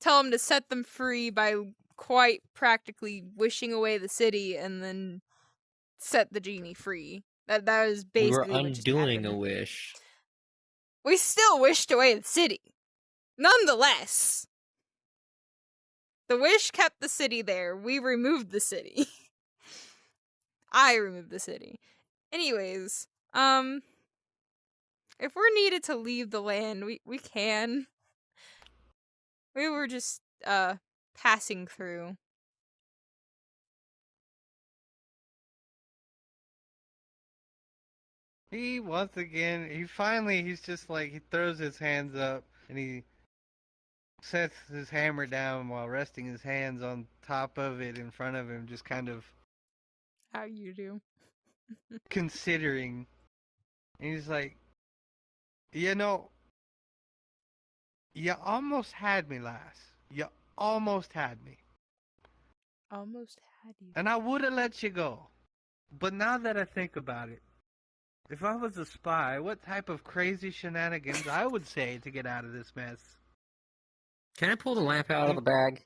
tell him to set them free by quite practically wishing away the city and then set the genie free. That was We were basically what just undoing a happened. wish. We still wished away the city. Nonetheless, the wish kept the city there. We removed the city. I removed the city. Anyways, if we're needed to leave the land, we can. We were just passing through. He once again, he's just like, he throws his hands up and he sets his hammer down while resting his hands on top of it in front of him, just kind of How you do? considering. And he's like, you know, you almost had me, lass. You almost had me. Almost had you. And I would have let you go. But now that I think about it, if I was a spy, what type of crazy shenanigans I would say to get out of this mess? Can I pull the lamp out of the bag?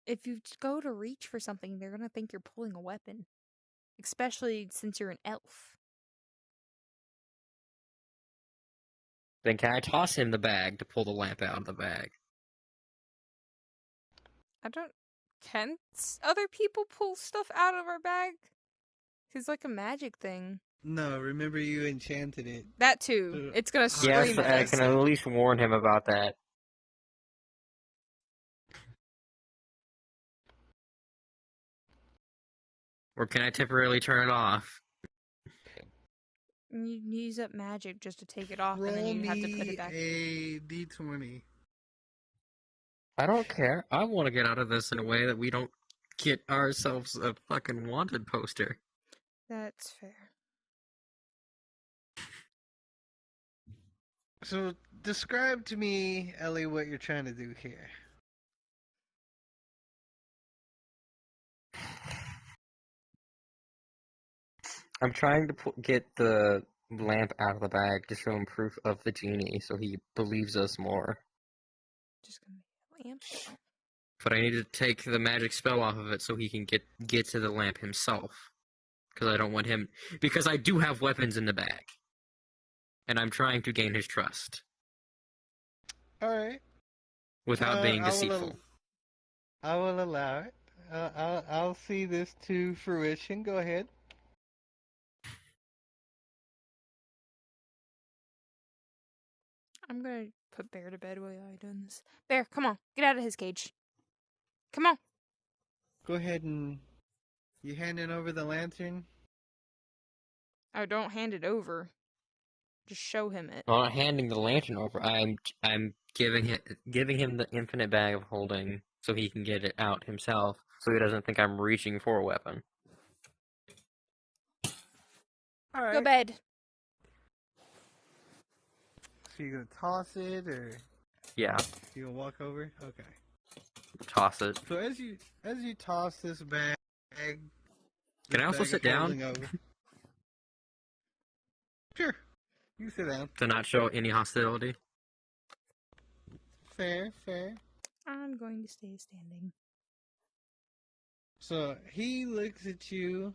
If you go to reach for something, they're gonna think you're pulling a weapon. Especially since you're an elf. Then can I toss him the bag to pull the lamp out of the bag? Can other people pull stuff out of our bag? It's like a magic thing. No, remember you enchanted it. That too. It's gonna scream Yes, at I us. can at least warn him about that. Or can I temporarily turn it off? You use up magic just to take it off, and Roll then you have to me put it back. a d20. I don't care. I want to get out of this in a way that we don't get ourselves a fucking wanted poster. That's fair. So, describe to me, Ellie, what you're trying to do here. I'm trying to get the lamp out of the bag to show him proof of the genie so he believes us more. Just gonna make a lamp. But I need to take the magic spell off of it so he can get to the lamp himself. Because I don't want him... Because I do have weapons in the bag. And I'm trying to gain his trust. Alright. Without being deceitful. I will allow it. I'll see this to fruition. Go ahead. I'm gonna put Bear to bed while you're doing this. Bear, come on. Get out of his cage. Come on. Go ahead and... You handing over the lantern? Oh, don't hand it over. Just show him it. I'm not handing the lantern over. I'm giving him the infinite bag of holding so he can get it out himself, so he doesn't think I'm reaching for a weapon. Alright. Go bed. So you gonna toss it, or Yeah, you gonna walk over? Okay. toss it. So as you toss this bag, Can I also sit down? Over, sure, you sit down. To not show any hostility? Fair. I'm going to stay standing. So he looks at you.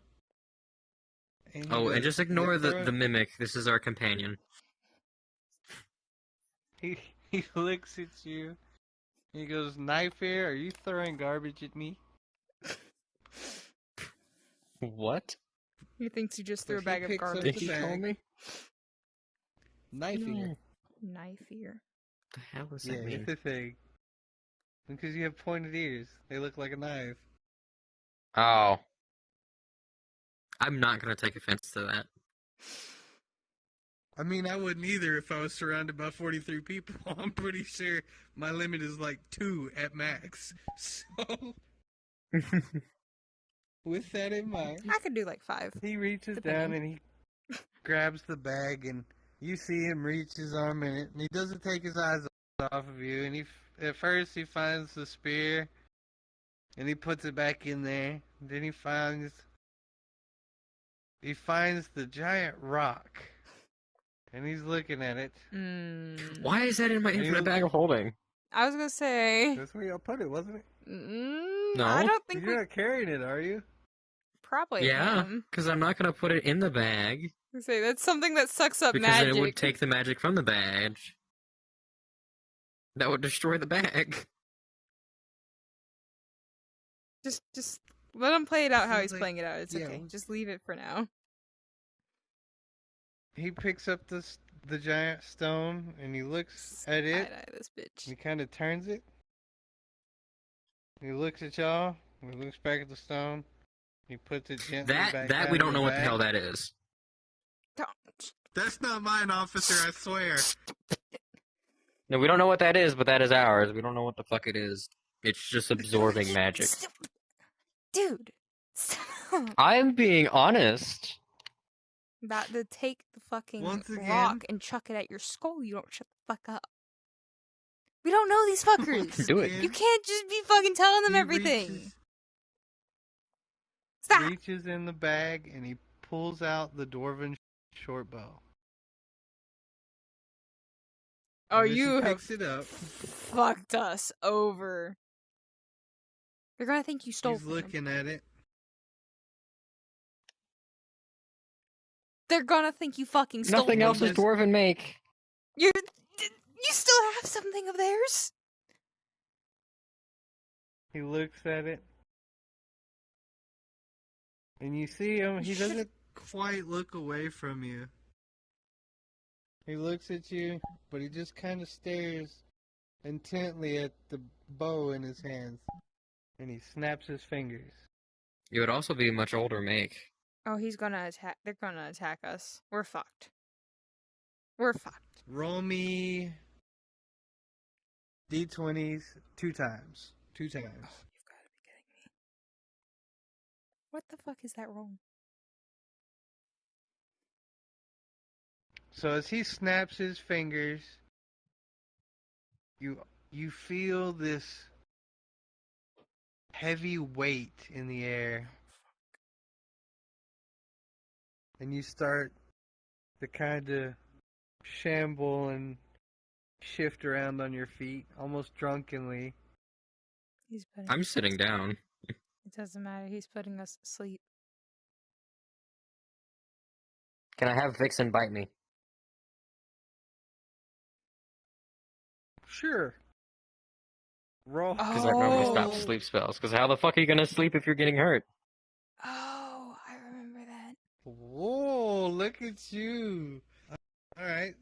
And he Oh, goes, and just ignore "You're the mimic. This is our companion. He looks at you. He goes, "Knife here? Are you throwing garbage at me?" What? He thinks you just So threw a he bag of picks up garbage. the Did he call bag. me? Knife here. Knife here. What the hell does Yeah, that mean? it's a thing. Because you have pointed ears, they look like a knife. Oh. I'm not gonna take offense to that. I mean, I wouldn't either if I was surrounded by 43 people. I'm pretty sure my limit is like 2 at max. So, with that in mind, I could do like 5. he reaches Depending. down and he grabs the bag, and you see him reach his arm in it, and he doesn't take his eyes off of you. And at first he finds the spear, and he puts it back in there. Then he finds the giant rock, and he's looking at it. Why is that in my infinite bag of holding? I was gonna say. That's where y'all put it, wasn't it? No. I don't think You're not carrying it, are you? probably Yeah, am. because I'm not gonna put it in the bag I say that's something that sucks up because magic. then it would take the magic from the bag. That would destroy the bag. Just let him play it out how Seems he's like- playing it out. It's yeah. okay. Just leave it for now. He picks up the giant stone, and he looks at it. Side-eye this bitch. He kind of turns it. He looks at y'all. He looks back at the stone. He puts it gently back That down we in don't know what the bag. hell that is. Don't. That's not mine, officer, I swear. No, we don't know what that is, but that is ours. We don't know what the fuck it is. It's just absorbing magic. Dude. Stop. I'm being honest. About to take the fucking Once again- rock and chuck it at your skull. You don't shut the fuck up. We don't know these fuckers. Do it. You can't just be fucking telling them He everything. Stop. reaches in the bag, and he pulls out the dwarven short bow. Oh, And as he you have picks it up. fucked us over. They're gonna think you stole He's from them. looking at it. They're gonna think you fucking stole Nothing from else them. is dwarven make. You still have something of theirs? He looks at it. And you see him. He doesn't quite look away from you. He looks at you, but he just kind of stares intently at the bow in his hands. And he snaps his fingers. It would also be a much older make. Oh, he's gonna attack. They're gonna attack us. We're fucked. We're fucked. Roll me D20s 2 times. 2 times. You've gotta be kidding me. What the fuck is that roll? So as he snaps his fingers, you feel this heavy weight in the air. And you start to kind of shamble and shift around on your feet, almost drunkenly. He's putting. I'm sitting down. It doesn't matter. He's putting us to sleep. Can I have Vixen bite me? Sure. Roll. Because that normally Oh. stops sleep spells. Because how the fuck are you gonna sleep if you're getting hurt? Oh, I remember that. Whoa, look at you. Alright.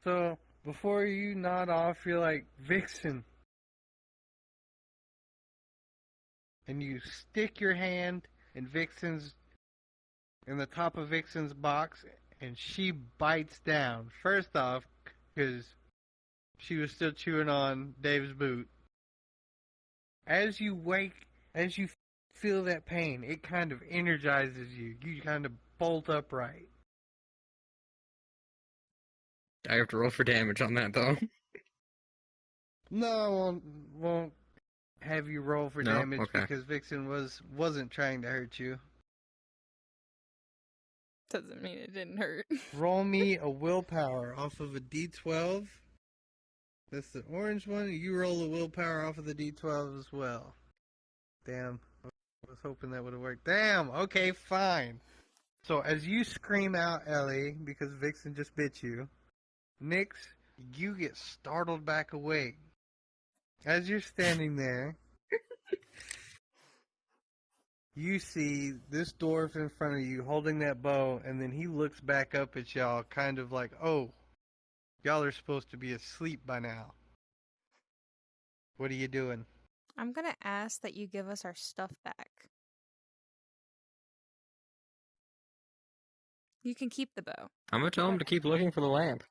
So, before you nod off, you're like, Vixen. And you stick your hand in the top of Vixen's box, and she bites down. First off, because she was still chewing on Dave's boot. As you feel that pain, it kind of energizes you. You kind of bolt upright. I have to roll for damage on that, though. No, I won't have you roll for No? damage Okay. because Vixen wasn't trying to hurt you. Doesn't mean it didn't hurt. Roll me a willpower off of a D12. That's the orange one. You roll a willpower off of the D12 as well. Damn. I was hoping that would have worked. Damn. Okay, fine. So as you scream out, Ellie, because Vixen just bit you, Nyx, you get startled back awake. As you're standing there, you see this dwarf in front of you holding that bow, and then he looks back up at y'all, kind of like, oh, y'all are supposed to be asleep by now. What are you doing? I'm gonna ask that you give us our stuff back. You can keep the bow. I'm gonna tell him to keep looking for the lamp.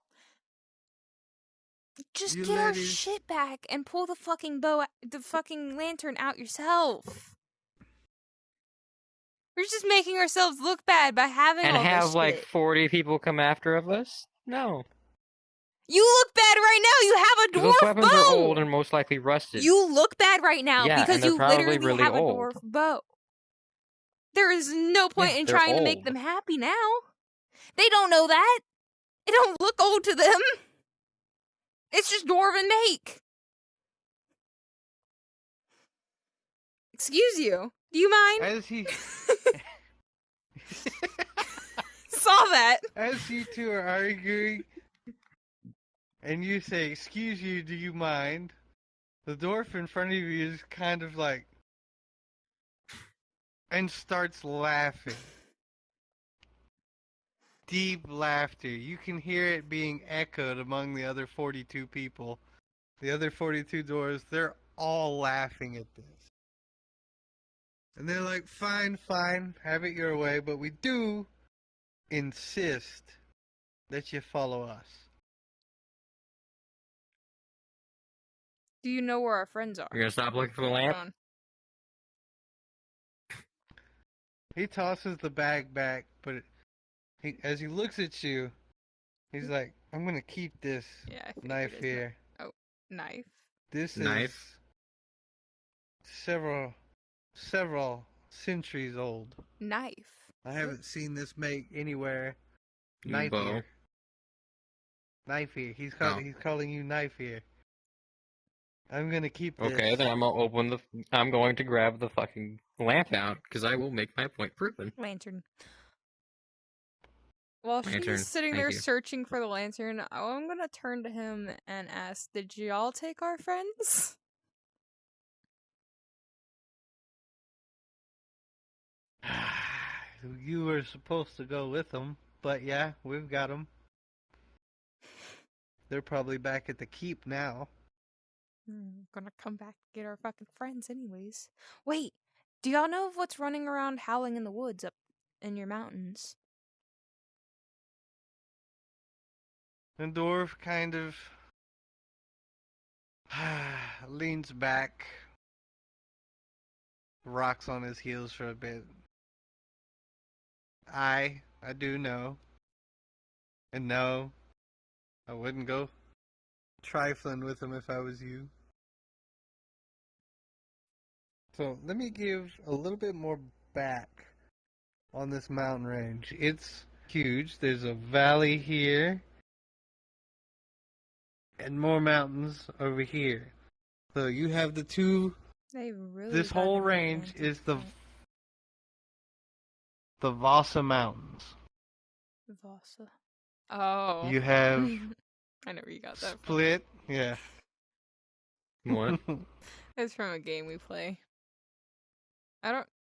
Just You get our ladies- shit back and pull the fucking the fucking lantern out yourself. We're just making ourselves look bad by having And all have this like shit. 40 people come after of us? No. You look bad right now. You have a 'Cause dwarf those weapons bow. are old and most likely rusted. You look bad right now Yeah, because and they're you probably literally really have a old. dwarf bow. There is no point Yeah, in they're trying to make old. them happy now. They don't know that. It don't look old to them. It's just dwarven make. Excuse you. Do you mind? As he, Saw that. as you two are arguing, and you say, "Excuse you, do you mind?" The dwarf in front of you is kind of like, and starts laughing. Deep laughter. You can hear it being echoed among the other 42 people. The other 42 dwarves, they're all laughing at this. And they're like, fine, have it your way, but we do insist that you follow us. Do you know where our friends are? You're gonna stop looking for the Hold lamp? on. He tosses the bag back, but as he looks at you, he's like, I'm going to keep this Yeah, I figured knife it's here. Knife. This Knife? is several centuries old. Knife. I haven't seen this make anywhere. You Knife bow. here. Knife here. He's Oh. calling you knife here. I'm gonna keep this. Okay, then I'm gonna open the. I'm going to grab the fucking lamp out because I will make my point proven. Lantern. While Lantern, she's sitting thank there you. searching for the lantern, I'm gonna turn to him and ask, "Did y'all take our friends?" You were supposed to go with them, but yeah, we've got them. They're probably back at the keep now. Gonna come back to get our fucking friends anyways. Wait, do y'all know of what's running around howling in the woods up in your mountains? And dwarf kind of leans back, rocks on his heels for a bit. I do know. And no, I wouldn't go trifling with him if I was you. So let me give a little bit more back on this mountain range. It's huge. There's a valley here and more mountains over here. So you have the two. They really. This got whole an range advantage is the point. Vasa Mountains. Vasa. Oh. You have I know where you got that from. split. Yeah. What? It's from a game we play.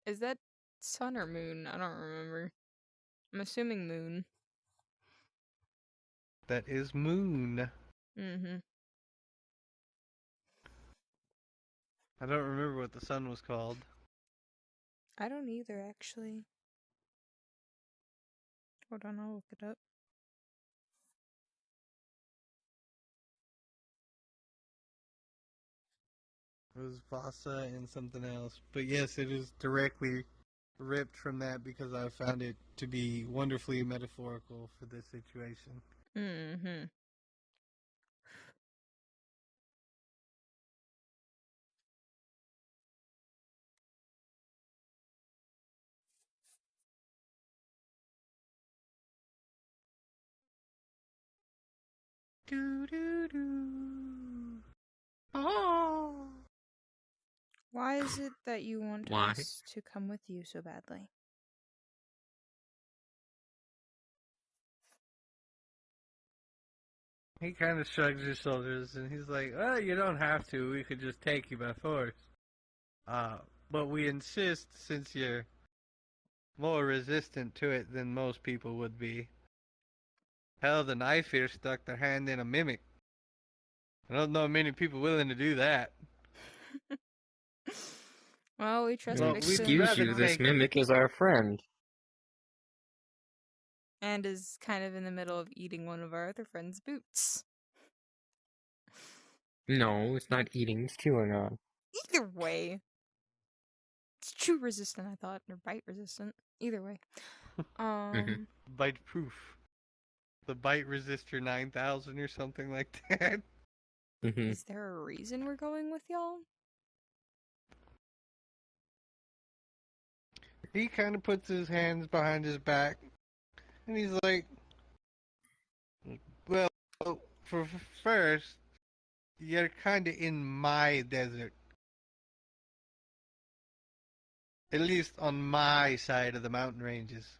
Is that sun or moon? I don't remember. I'm assuming moon. That is moon. Mm-hmm. I don't remember what the sun was called. I don't either, actually. Hold on, I'll look it up. It was Vasa and something else. But yes, it is directly ripped from that because I found it to be wonderfully metaphorical for this situation. Mm-hmm. Do do do. Oh. Why is it that you want Why? us to come with you so badly? He kind of shrugs his shoulders and he's like, "Oh, you don't have to. We could just take you by force. But we insist since you're more resistant to it than most people would be. Hell, the knife here stuck their hand in a mimic. I don't know many people willing to do that." Well, we trust Well, Vixen. we'd Excuse rather you, this take- mimic is our friend. And is kind of in the middle of eating one of our other friend's boots. No, it's not eating, it's chewing on. Either way. It's chew resistant, I thought, or bite resistant. Either way. Bite proof. The bite resistor 9000 or something like that. Is there a reason we're going with y'all? He kind of puts his hands behind his back, and he's like, well, for first, you're kind of in my desert. At least on my side of the mountain ranges.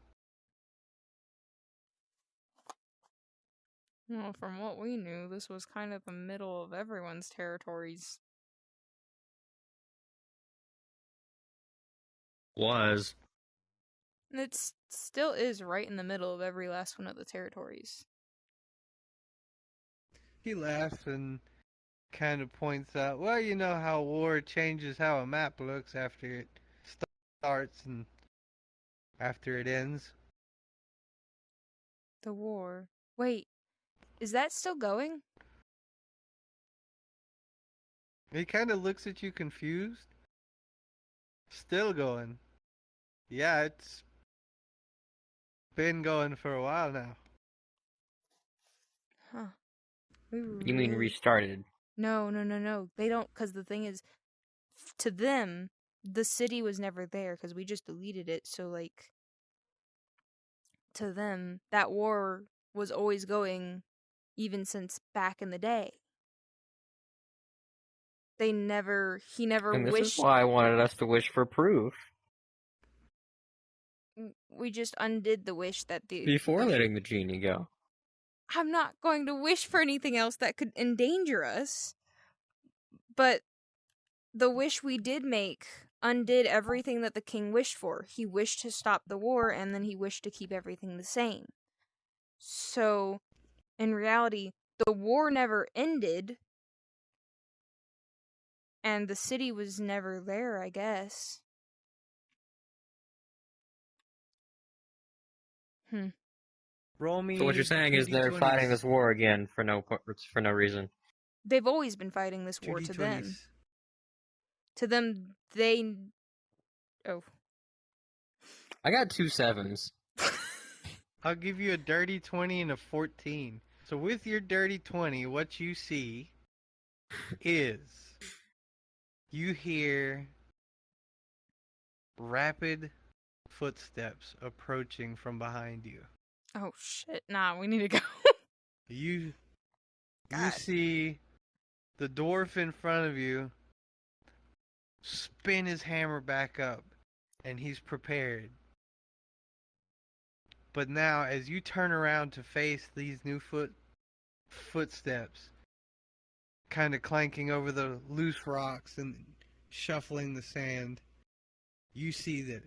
Well, from what we knew, this was kind of the middle of everyone's territories. Was. And it still is right in the middle of every last one of the territories. He laughs and kind of points out, well, you know how war changes how a map looks after it starts and after it ends. The war. Wait, is that still going? He kind of looks at you confused. Still going. Yeah, it's been going for a while now. Huh. We were You mean really- restarted? No. They don't, because the thing is, to them, the city was never there, because we just deleted it, so, like, to them, that war was always going, even since back in the day. He never And this wished. is why I wanted us to wish for proof. We just undid the wish that the... Before letting the genie go. I'm not going to wish for anything else that could endanger us. But the wish we did make undid everything that the king wished for. He wished to stop the war, and then he wished to keep everything the same. So, in reality, the war never ended, and the city was never there, I guess. Roll me. So what you're saying is they're 2d20s. fighting this war again for no reason. They've always been fighting this war to them. 2d20s. To them, they... Oh. I got 2 7s. I'll give you a dirty 20 and a 14. So with your dirty 20, what you see is you hear rapid footsteps approaching from behind you. Oh, shit. Nah, we need to go. You God. see the dwarf in front of you spin his hammer back up, and he's prepared. But now, as you turn around to face these new footsteps, kind of clanking over the loose rocks and shuffling the sand, you see that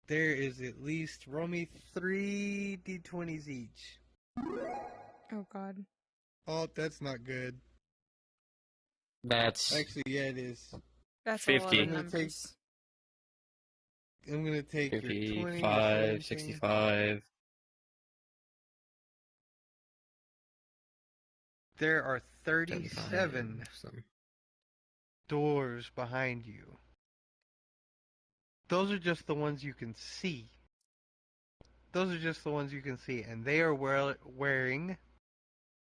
there is at least, roll me 3 d20s each. Oh, God. Oh, that's not good. That's Actually, yeah, it is. That's 50. a lot of I'm gonna numbers. I'm gonna take your 20, your 55, 17. 65. There are 37 37 of them. doors behind you. Those are just the ones you can see. Those are just the ones you can see, and they are wearing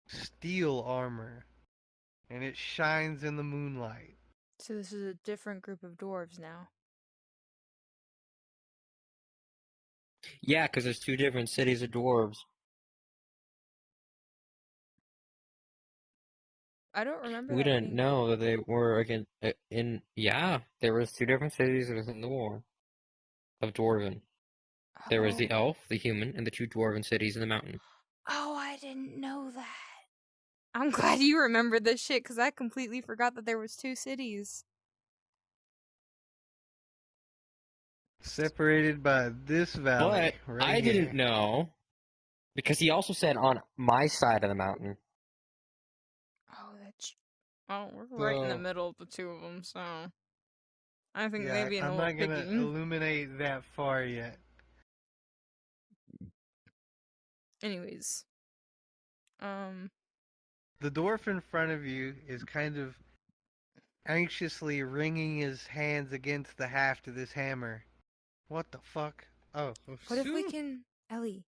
steel armor, and it shines in the moonlight. So this is a different group of dwarves now. Yeah, because there's 2 different cities of dwarves. I don't remember We that didn't being... know that they were again in. Yeah, there was 2 different cities within the war of Dwarven. There was the elf, the human, and the 2 dwarven cities in the mountain. Oh, I didn't know that. I'm glad you remembered this shit, because I completely forgot that there was 2 cities. Separated by this valley. But right I here. didn't know because he also said on my side of the mountain. Oh, that's... Oh, we're right in the So- middle of the 2 of them, so... I think Yeah, maybe an I'm old not gonna picking. illuminate that far yet. Anyways. The dwarf in front of you is kind of anxiously wringing his hands against the haft of this hammer. What the fuck? Oh, What if we can... Ellie.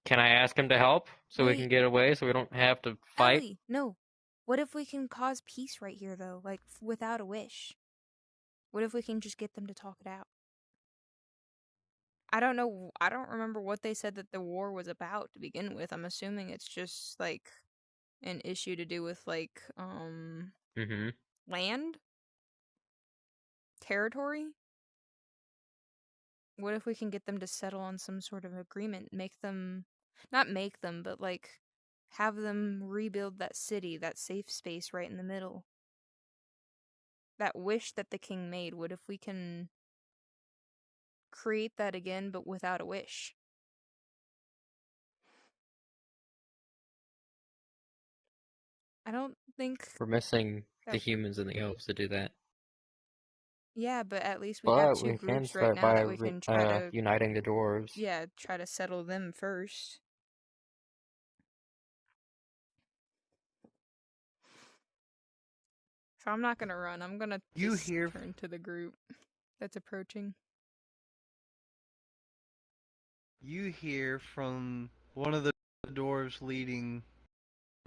Can I ask him to help so we Wait. can get away so we don't have to fight? Ellie, no. What if we can cause peace right here, though? Like, without a wish? What if we can just get them to talk it out? I don't know. I don't remember what they said that the war was about to begin with. I'm assuming it's just, like, an issue to do with, like, Mm-hmm. land? Territory? What if we can get them to settle on some sort of agreement? Make them... Not make them, but, like, have them rebuild that city, that safe space right in the middle. That wish that the king made. What if we can create that again, but without a wish? I don't think... We're missing the that- humans and the elves to do that. Yeah, but at least we have But two we can groups right start now by that we can try to... uniting the dwarves. Yeah, try to settle them first. So I'm not gonna run. I'm gonna just turn to the group that's approaching. You hear from one of the dwarves leading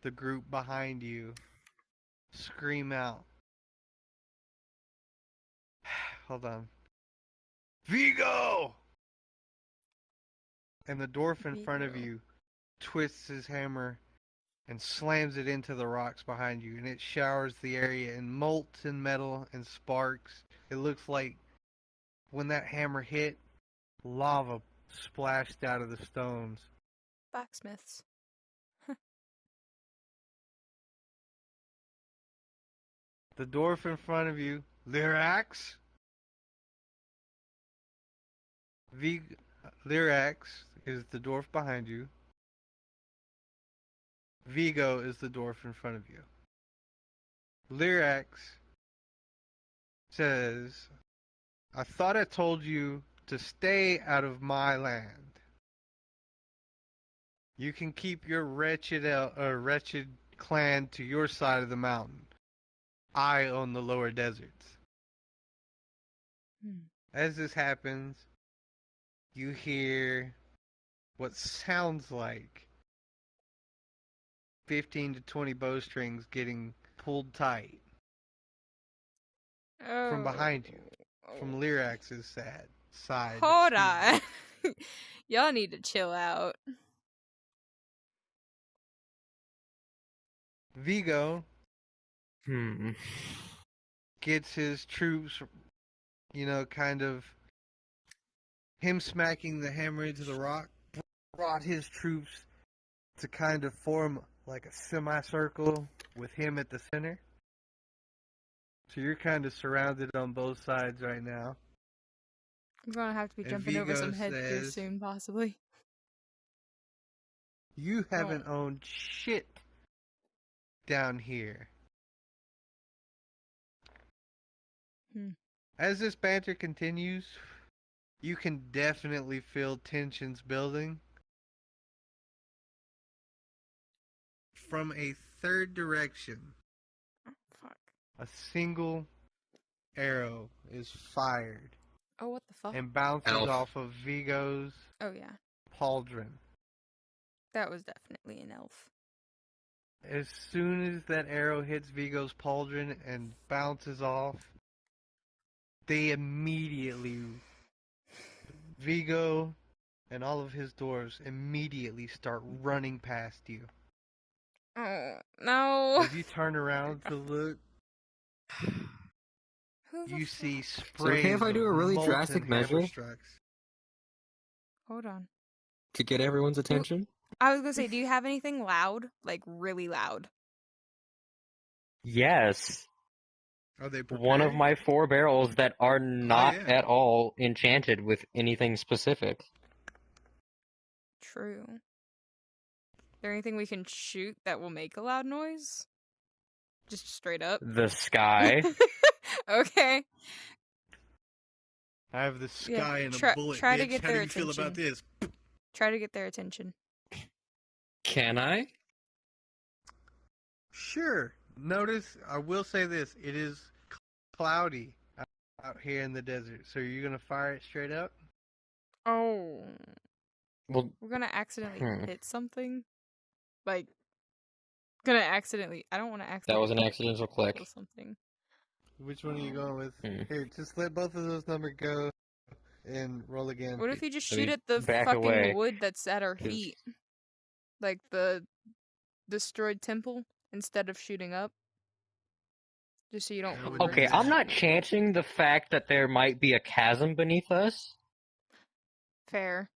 the group behind you scream out. Hold on. Vigo! And the dwarf in front of Vigo. you twists his hammer and slams it into the rocks behind you, and it showers the area in molten metal and sparks. It looks like when that hammer hit, lava splashed out of the stones. Blacksmiths. The dwarf in front of you, Lyrax. Lyrax is the dwarf behind you. Vigo is the dwarf in front of you. Lyrax says, I thought I told you to stay out of my land. You can keep your wretched clan to your side of the mountain. I own the lower deserts. As this happens, you hear what sounds like 15 to 20 bowstrings getting pulled tight from behind you, from Lyrax's side. Hold on. Y'all need to chill out. Vigo Hmm. gets his troops, kind of him smacking the hammer into the rock brought his troops to kind of form like a semicircle with him at the center. So you're kind of surrounded on both sides right now. I'm gonna have to be And jumping over Vigo some heads here says- soon, possibly. You haven't owned shit down here. As this banter continues, you can definitely feel tensions building. From a third direction, Oh, fuck. a single arrow is fired Oh, what the fuck? and bounces Elf. off of Vigo's Oh, yeah. pauldron. That was definitely an elf. As soon as that arrow hits Vigo's pauldron and bounces off, they immediately, Vigo and all of his dwarves immediately start running past you. Oh, no. As you turn around to look, Who the you fuck? see So sprays okay if I do a of really molten drastic hammer measure strikes. Hold on. to get everyone's attention? I was gonna say, do you have anything loud? Like, really loud? Yes. Are they prepared? One of my 4 barrels that are not yeah. at all enchanted with anything specific. True. Is there anything we can shoot that will make a loud noise? Just straight up? The sky. Okay. I have the sky and try- a bullet. try to bitch. get How do their you feel about attention. this? Try to get their attention. Can I? Sure. Notice, I will say this: it is cloudy out here in the desert. So you're gonna fire it straight up? Oh, Well, we're gonna accidentally Hmm. hit something. Like, gonna accidentally. I don't want to accidentally that was an accidental click. kill something. Which one are you going with? Hmm. Here, just let both of those numbers go and roll again. What if you just Let me shoot at the back fucking away, wood that's at our 'cause- feet, like the destroyed temple, instead of shooting up? Just so you don't That hit would the be Okay, rings. I'm bad. not chancing the fact that there might be a chasm beneath us. Fair.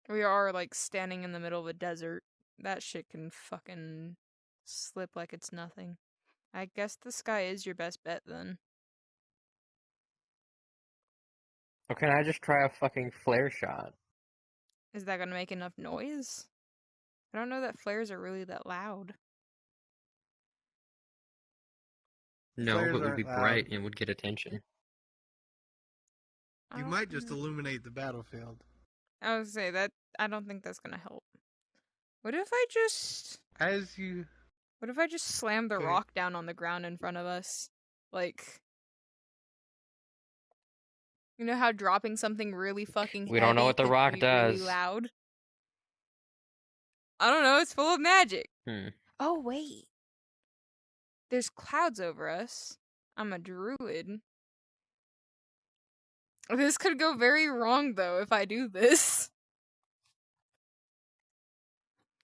We are like standing in the middle of a desert. That shit can fucking slip like it's nothing. I guess the sky is your best bet then. Or can I just try a fucking flare shot? Is that gonna make enough noise? I don't know that flares are really that loud. No, Flares but it would be aren't loud. bright and would get attention. I You don't might just know. illuminate the battlefield. I would say that I don't think that's gonna help. What if I just As you... slam the Okay. rock down on the ground in front of us? Like, you know how dropping something really fucking We don't know heavy what the could rock be really does. loud? I don't know, it's full of magic. Hmm. Oh wait. There's clouds over us. I'm a druid. This could go very wrong though if I do this.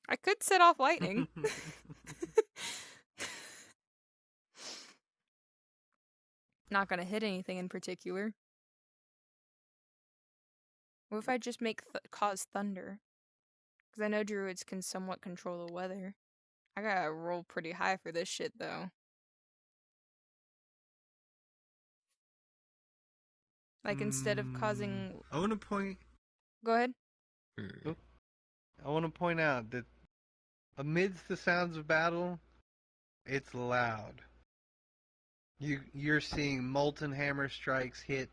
I could set off lightning. Not gonna hit anything in particular. What if I just make cause thunder? Because I know druids can somewhat control the weather. I gotta roll pretty high for this shit though. Like instead of causing. I want to point... Go ahead. Hmm. I want to point out that amidst the sounds of battle, it's loud. You're seeing molten hammer strikes hit,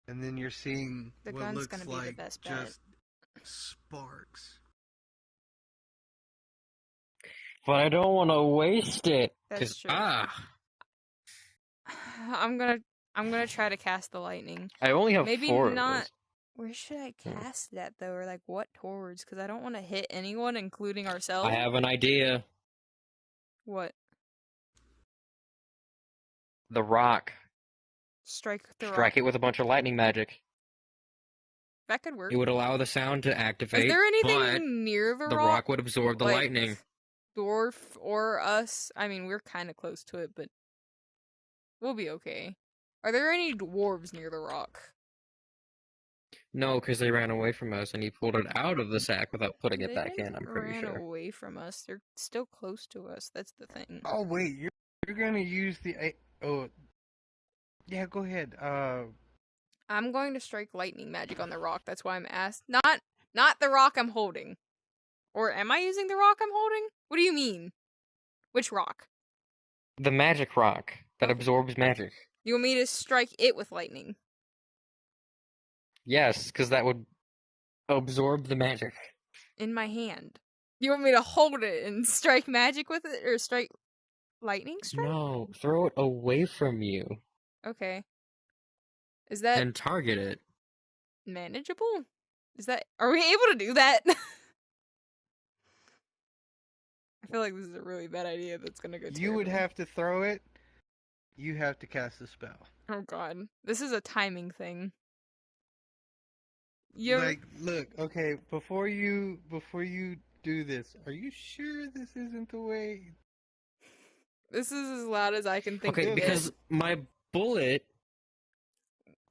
and then you're seeing The what gun's looks gonna be the like best bet. just sparks. But I don't want to waste it. That's true. I'm gonna try to cast the lightning. I only have Maybe 4 not. of those. Where should I Hmm. cast that though, or like what towards? Because I don't want to hit anyone, including ourselves. I have an idea. What? The rock. Strike the Strike rock. it with a bunch of lightning magic. That could work. It would allow the sound to activate. Is there anything but near the the rock? rock would absorb the Like, lightning. Dwarf or us? I mean, we're kind of close to it, but we'll be okay. Are there any dwarves near the rock? No, because they ran away from us, and he pulled it out of the sack without putting it They back in. didn't I'm pretty ran sure. away from us. They're still close to us. That's the thing. Oh wait, you're gonna use the... Oh, yeah. Go ahead. I'm going to strike lightning magic on the rock. That's why I'm asked. Not the rock I'm holding. Or am I using the rock I'm holding? What do you mean? Which rock? The magic rock that Okay. absorbs magic. You want me to strike it with lightning? Yes, because that would Absorb the magic. In my hand. You want me to hold it and strike magic with it? Or strike lightning strike? No, throw it away from you Okay. Is that and target it. manageable? Are we able to do that? I feel like this is a really bad idea that's gonna go You would terribly. have to throw it. You have to cast the spell. Oh god. This is a timing thing. You Like, look, okay, before you do this, are you sure this isn't the way? This is as loud as I can think Okay, of because it. my bullet...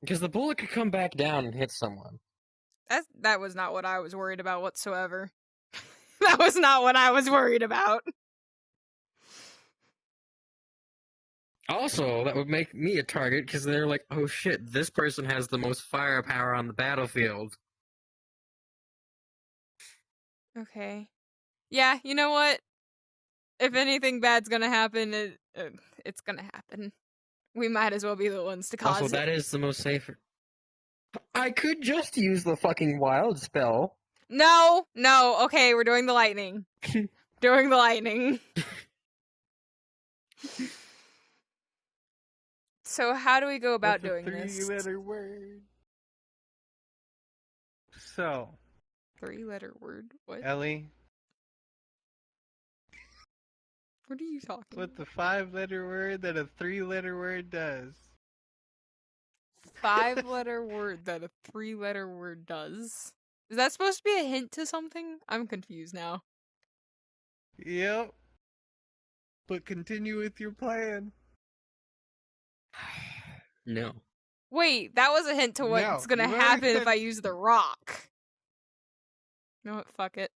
Because the bullet could come back down and hit someone. That was not what I was worried about whatsoever. That was not what I was worried about. Also, that would make me a target, because they're like, oh shit, this person has the most firepower on the battlefield. Okay. Yeah, you know what? If anything bad's gonna happen, it's gonna happen. We might as well be the ones to cause Also, it. that is the most safe... I could just use the fucking wild spell. No, okay, we're doing the lightning. Doing the lightning. So how do we go about What's a doing this? three-letter word? So, 3-letter word? What? Ellie, What are you talking what's about? a 5-letter word that a 3-letter word does? 5-letter word that a 3-letter word does. Is that supposed to be a hint to something? I'm confused now. Yep. But continue with your plan. No. Wait, that was a hint to what's No, gonna you've already happen if said I it. use the rock. You know what? Fuck it.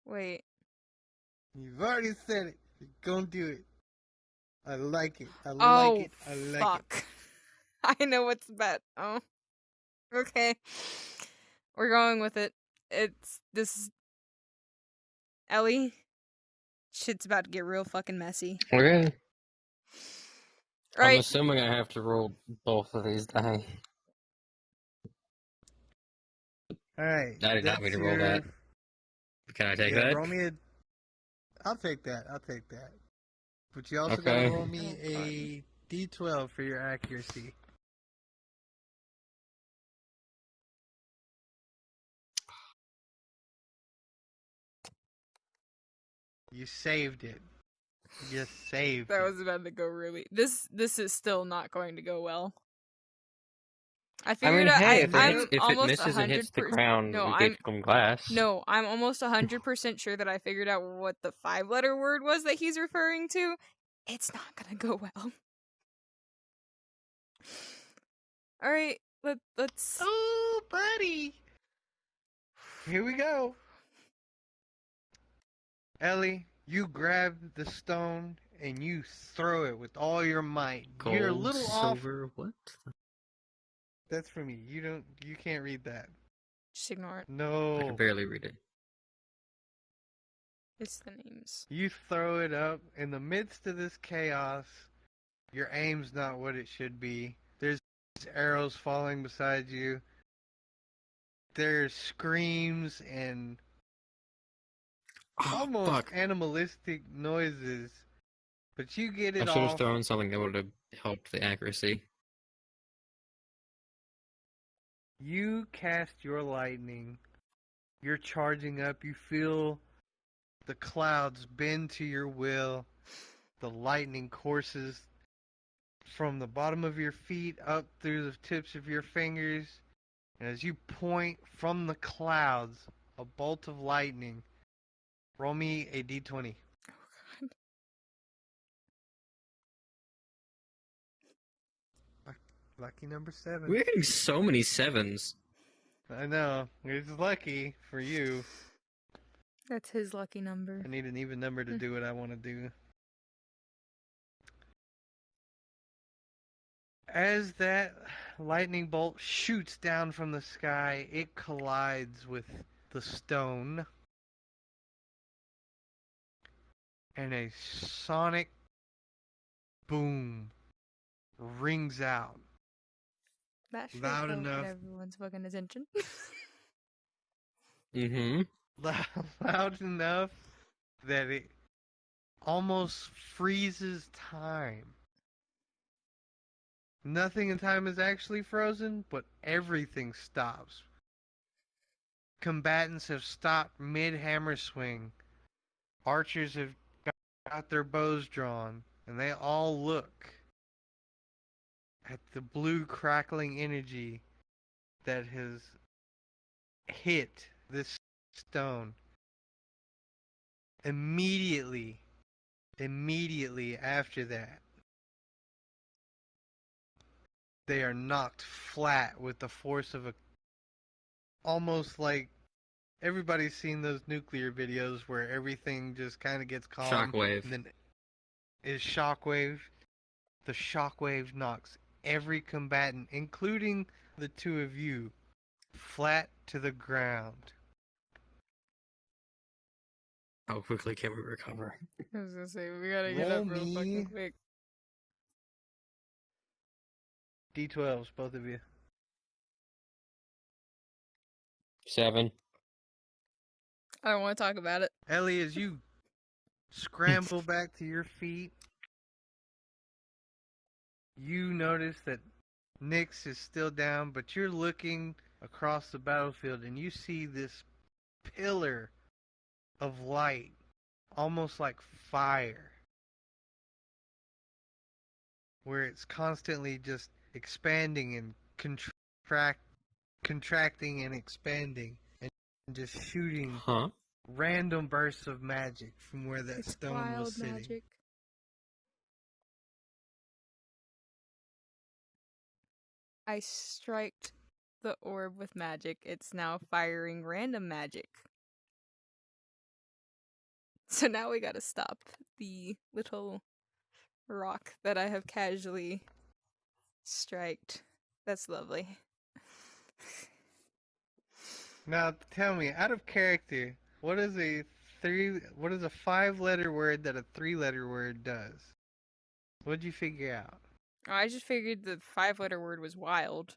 Wait. You've already said it. You're gonna do it. I like it. I like Oh, it. I like it. fuck. I know what's bet. Oh. Okay. We're going with it. This Ellie. Shit's about to get real fucking messy. Okay. I'm Right. assuming I have to roll both of these die. Alright. I did not mean to roll that. Can I take Yeah, that? roll me a... I'll take that. But you also Okay. gotta roll me a d12 for your accuracy. You saved it. You saved That it. was about to go really. This is still not going to go well. I I figured mean, out. hey, I'm if it almost misses and hits the 100%. ground, No, we I'm get some glass. no, I'm almost 100% sure that I figured out what the 5-letter word was that he's referring to. It's not gonna go well. All right, let's. Oh, buddy. Here we go. Ellie, you grab the stone and you throw it with all your might. You're a Gold, little off. silver, what? That's for me. You can't read that. Just ignore it. I can No. barely read it. It's the names. You throw it up in the midst of this chaos. Your aim's not what it should be. There's arrows falling beside you. There's screams and Oh, almost fuck. animalistic noises. But you get I it should have off. thrown something that would have helped the accuracy. You cast your lightning. You're charging up. You feel the clouds bend to your will. The lightning courses from the bottom of your feet up through the tips of your fingers. And as you point from the clouds, a bolt of lightning. Roll me a d20. Lucky number 7. We're getting so many 7s. I know. It's lucky for you. That's his lucky number. I need an even number to do what I want to do. As that lightning bolt shoots down from the sky, it collides with the stone. And a sonic boom rings out. That should Loud get enough. everyone's fucking attention. Mm-hmm. Loud enough that it almost freezes time. Nothing in time is actually frozen, but everything stops. Combatants have stopped mid-hammer swing. Archers have got their bows drawn, and they all look at the blue crackling energy that has hit this stone. Immediately after that, they are knocked flat with the force of a... Almost like everybody's seen those nuclear videos where everything just kind of gets calm. Shockwave. And then is shockwave. The shockwave knocks every combatant, including the two of you, flat to the ground. How quickly can we recover? I was gonna say we gotta get Roll up real me. fucking quick. D12s, both of you. 7. I don't want to talk about it. Ellie, as you scramble back to your feet, you notice that Nyx is still down, but you're looking across the battlefield and you see this pillar of light, almost like fire, where it's constantly just expanding and contracting and expanding, and just shooting Huh? random bursts of magic from where that It's stone was wild sitting. magic. I striked the orb with magic. It's now firing random magic. So now we gotta stop the little rock that I have casually striked. That's lovely. Now, tell me, out of character, what is a 5-letter word that a 3-letter word does? What'd you figure out? I just figured the 5-letter word was wild.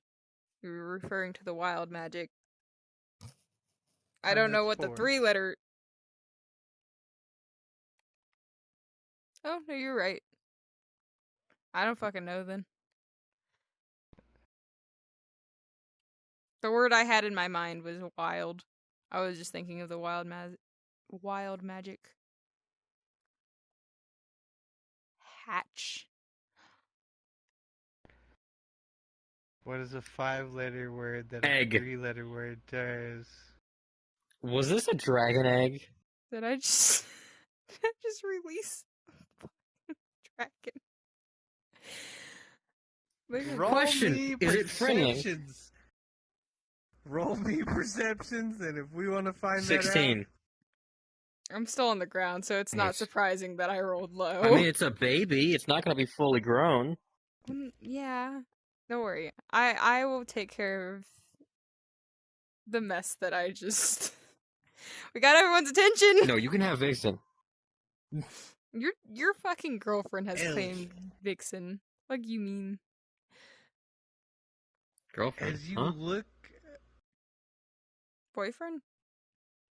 You were referring to the wild magic. I don't know That's what the 4. 3-letter... Oh, no, you're right. I don't fucking know then. The word I had in my mind was wild. I was just thinking of the wild magic. Hatch. What is a 5-letter word that Egg. a 3-letter word does? Was this a dragon egg? Did I just... Did I just release a dragon? Look at Roll Question, me is it fringing? perceptions. Roll me perceptions, and if we want to find 16. I'm still on the ground, so it's not Nice. surprising that I rolled low. I mean, it's a baby. It's not going to be fully grown. Yeah. Don't worry. I will take care of the mess that I just... We got everyone's attention! No, you can have Vixen. Your fucking girlfriend has Ellie. claimed Vixen. What do you mean? Girlfriend, as you huh? look Boyfriend?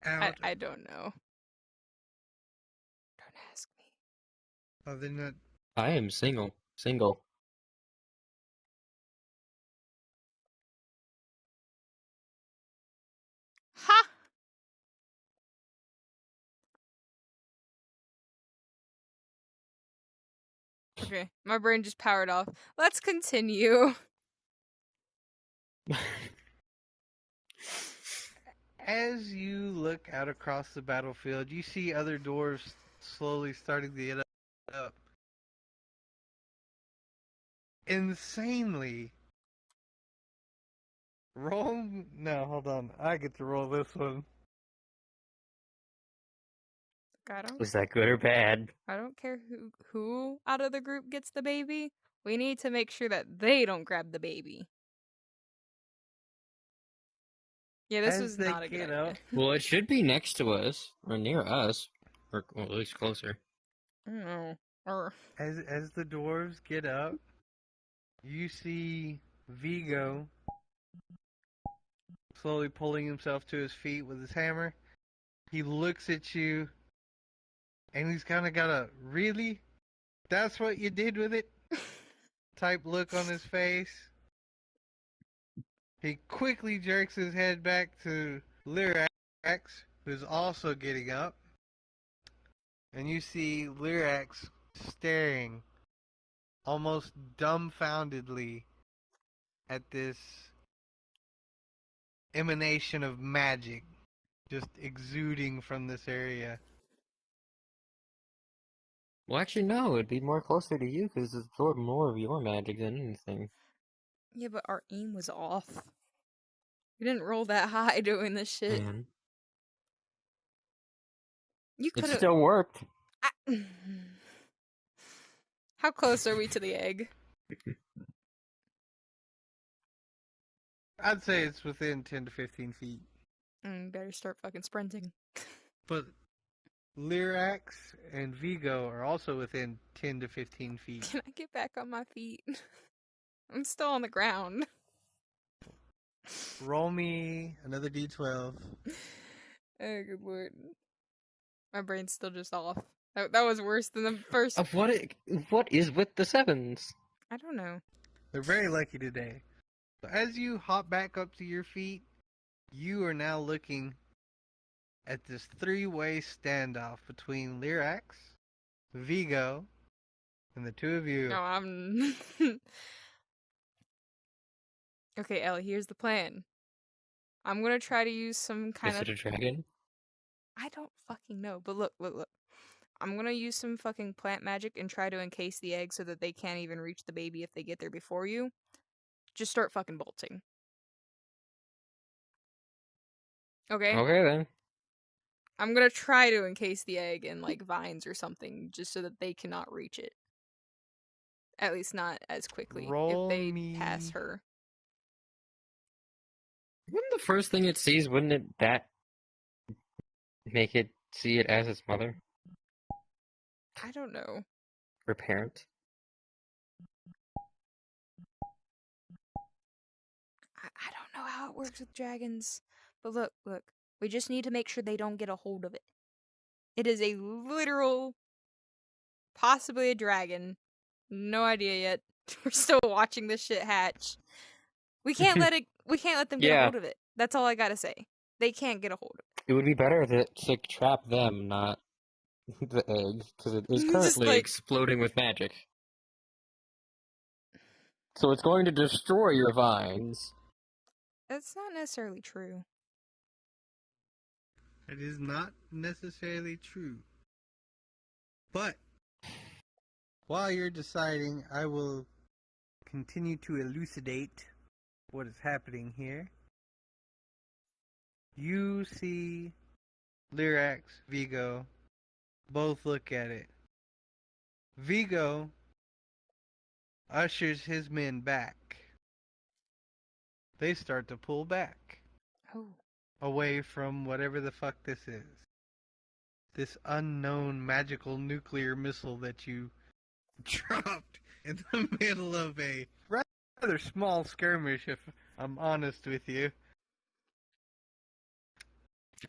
out, I don't know. Don't ask me. they're not. I am single. Single. Ha! Okay, my brain just powered off. Let's continue. As you look out across the battlefield, you see other dwarves slowly starting to get up. Insanely. Roll. No, hold on. I get to roll this one. Is that good or bad? I don't care who out of the group gets the baby. We need to make sure that they don't grab the baby. Yeah, this As was they not a good get idea. up, Well, it should be next to us, or near us, or well, at least closer. I don't know. Or as the dwarves get up, you see Vigo slowly pulling himself to his feet with his hammer. He looks at you, and he's kind of got a really, that's what you did with it type look on his face. He quickly jerks his head back to Lyrax, who's also getting up. And you see Lyrax staring almost dumbfoundedly at this emanation of magic just exuding from this area. Well, actually, no. It'd be more closer to you because it's absorbed more of your magic than anything. yeah, but our aim was off. We didn't roll that high doing this shit. Man, You it could have. still worked. How close are we to the egg? I'd say it's within 10 to 15 feet. Better start fucking sprinting. But Lyrax and Vigo are also within 10 to 15 feet. Can I get back on my feet? I'm still on the ground. Roll me another d12. Oh, good lord. My brain's still just off. That was worse than the first. What is with the sevens? I don't know. They're very lucky today. So as you hop back up to your feet, you are now looking at this three-way standoff between Lyrax, Vigo, and the two of you. No, I'm. Okay, Ellie, here's the plan. I'm gonna try to use some kind Is of. it a dragon? I don't fucking know, but look. I'm gonna use some fucking plant magic and try to encase the egg so that they can't even reach the baby if they get there before you. Just start fucking bolting. Okay? Okay then. I'm gonna try to encase the egg in, like, vines or something, just so that they cannot reach it. At least not as quickly, Roll if they me- pass her. Wouldn't the first thing it sees, wouldn't it that make it see it as its mother I don't know. or parent? I don't know how it works with dragons. But look. We just need to make sure they don't get a hold of it. It is a literal, possibly a dragon. No idea yet. We're still watching this shit hatch. We can't let them get a Yeah. hold of it. That's all I gotta say. They can't get a hold of it. It would be better to trap them, not the egg, because it is Just currently like- exploding with magic. So it's going to destroy your vines. That's not necessarily true. It is not necessarily true. But while you're deciding, I will continue to elucidate what is happening here. You see Lyrax, Vigo, both look at it. Vigo ushers his men back. They start to pull back Oh. away from whatever the fuck this is. This unknown magical nuclear missile that you dropped in the middle of a rather small skirmish, if I'm honest with you.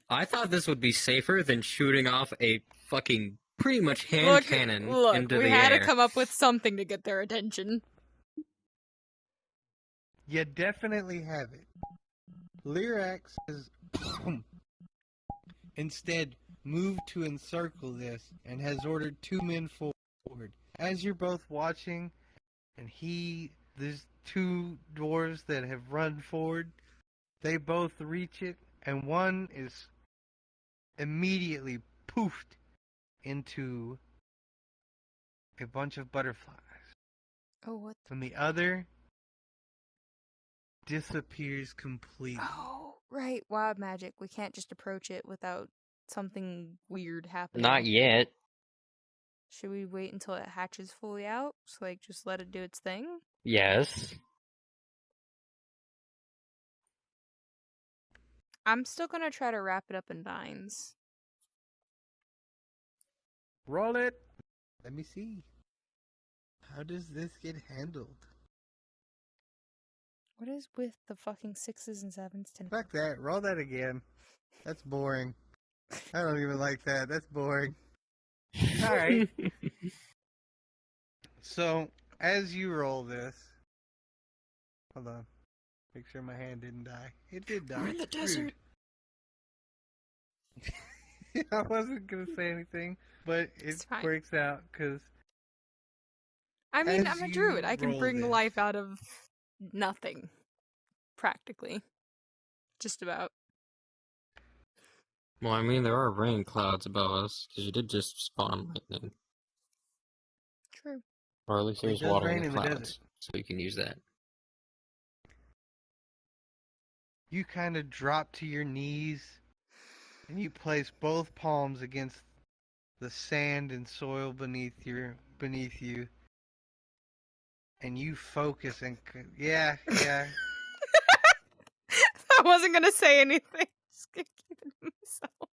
I thought this would be safer than shooting off a fucking pretty much hand cannon into we the had air. to come up with something to get their attention. You definitely have it. Lyrax has instead moved to encircle this and has ordered two men forward. As you're both watching, and there's two dwarves that have run forward, they both reach it, and one is immediately poofed into a bunch of butterflies. Oh, what? And the other disappears completely. Oh, right. Wild magic. We can't just approach it without something weird happening. Not yet. Should we wait until it hatches fully out? So, like, just let it do its thing? Yes. I'm still gonna try to wrap it up in vines. Roll it. Let me see. How does this get handled? What is with the fucking 6s and 7s? Fuck that. Roll that again. That's boring. I don't even like that. That's boring. Alright. So, as you roll this... Hold on. Make sure my hand didn't die. It did die. We're in the desert. I wasn't going to say anything, but it It's fine. works out, because... I mean, As I'm a druid. you I can roll bring this- life out of nothing. Practically. Just about. Well, I mean, there are rain clouds above us, because you did just spawn lightning. True. Or at least It there's does water rain in the in the clouds, desert. so you can use that. You kind of drop to your knees, and you place both palms against the sand and soil beneath you, and you focus and yeah. I wasn't gonna say anything. Just gonna keep it to myself.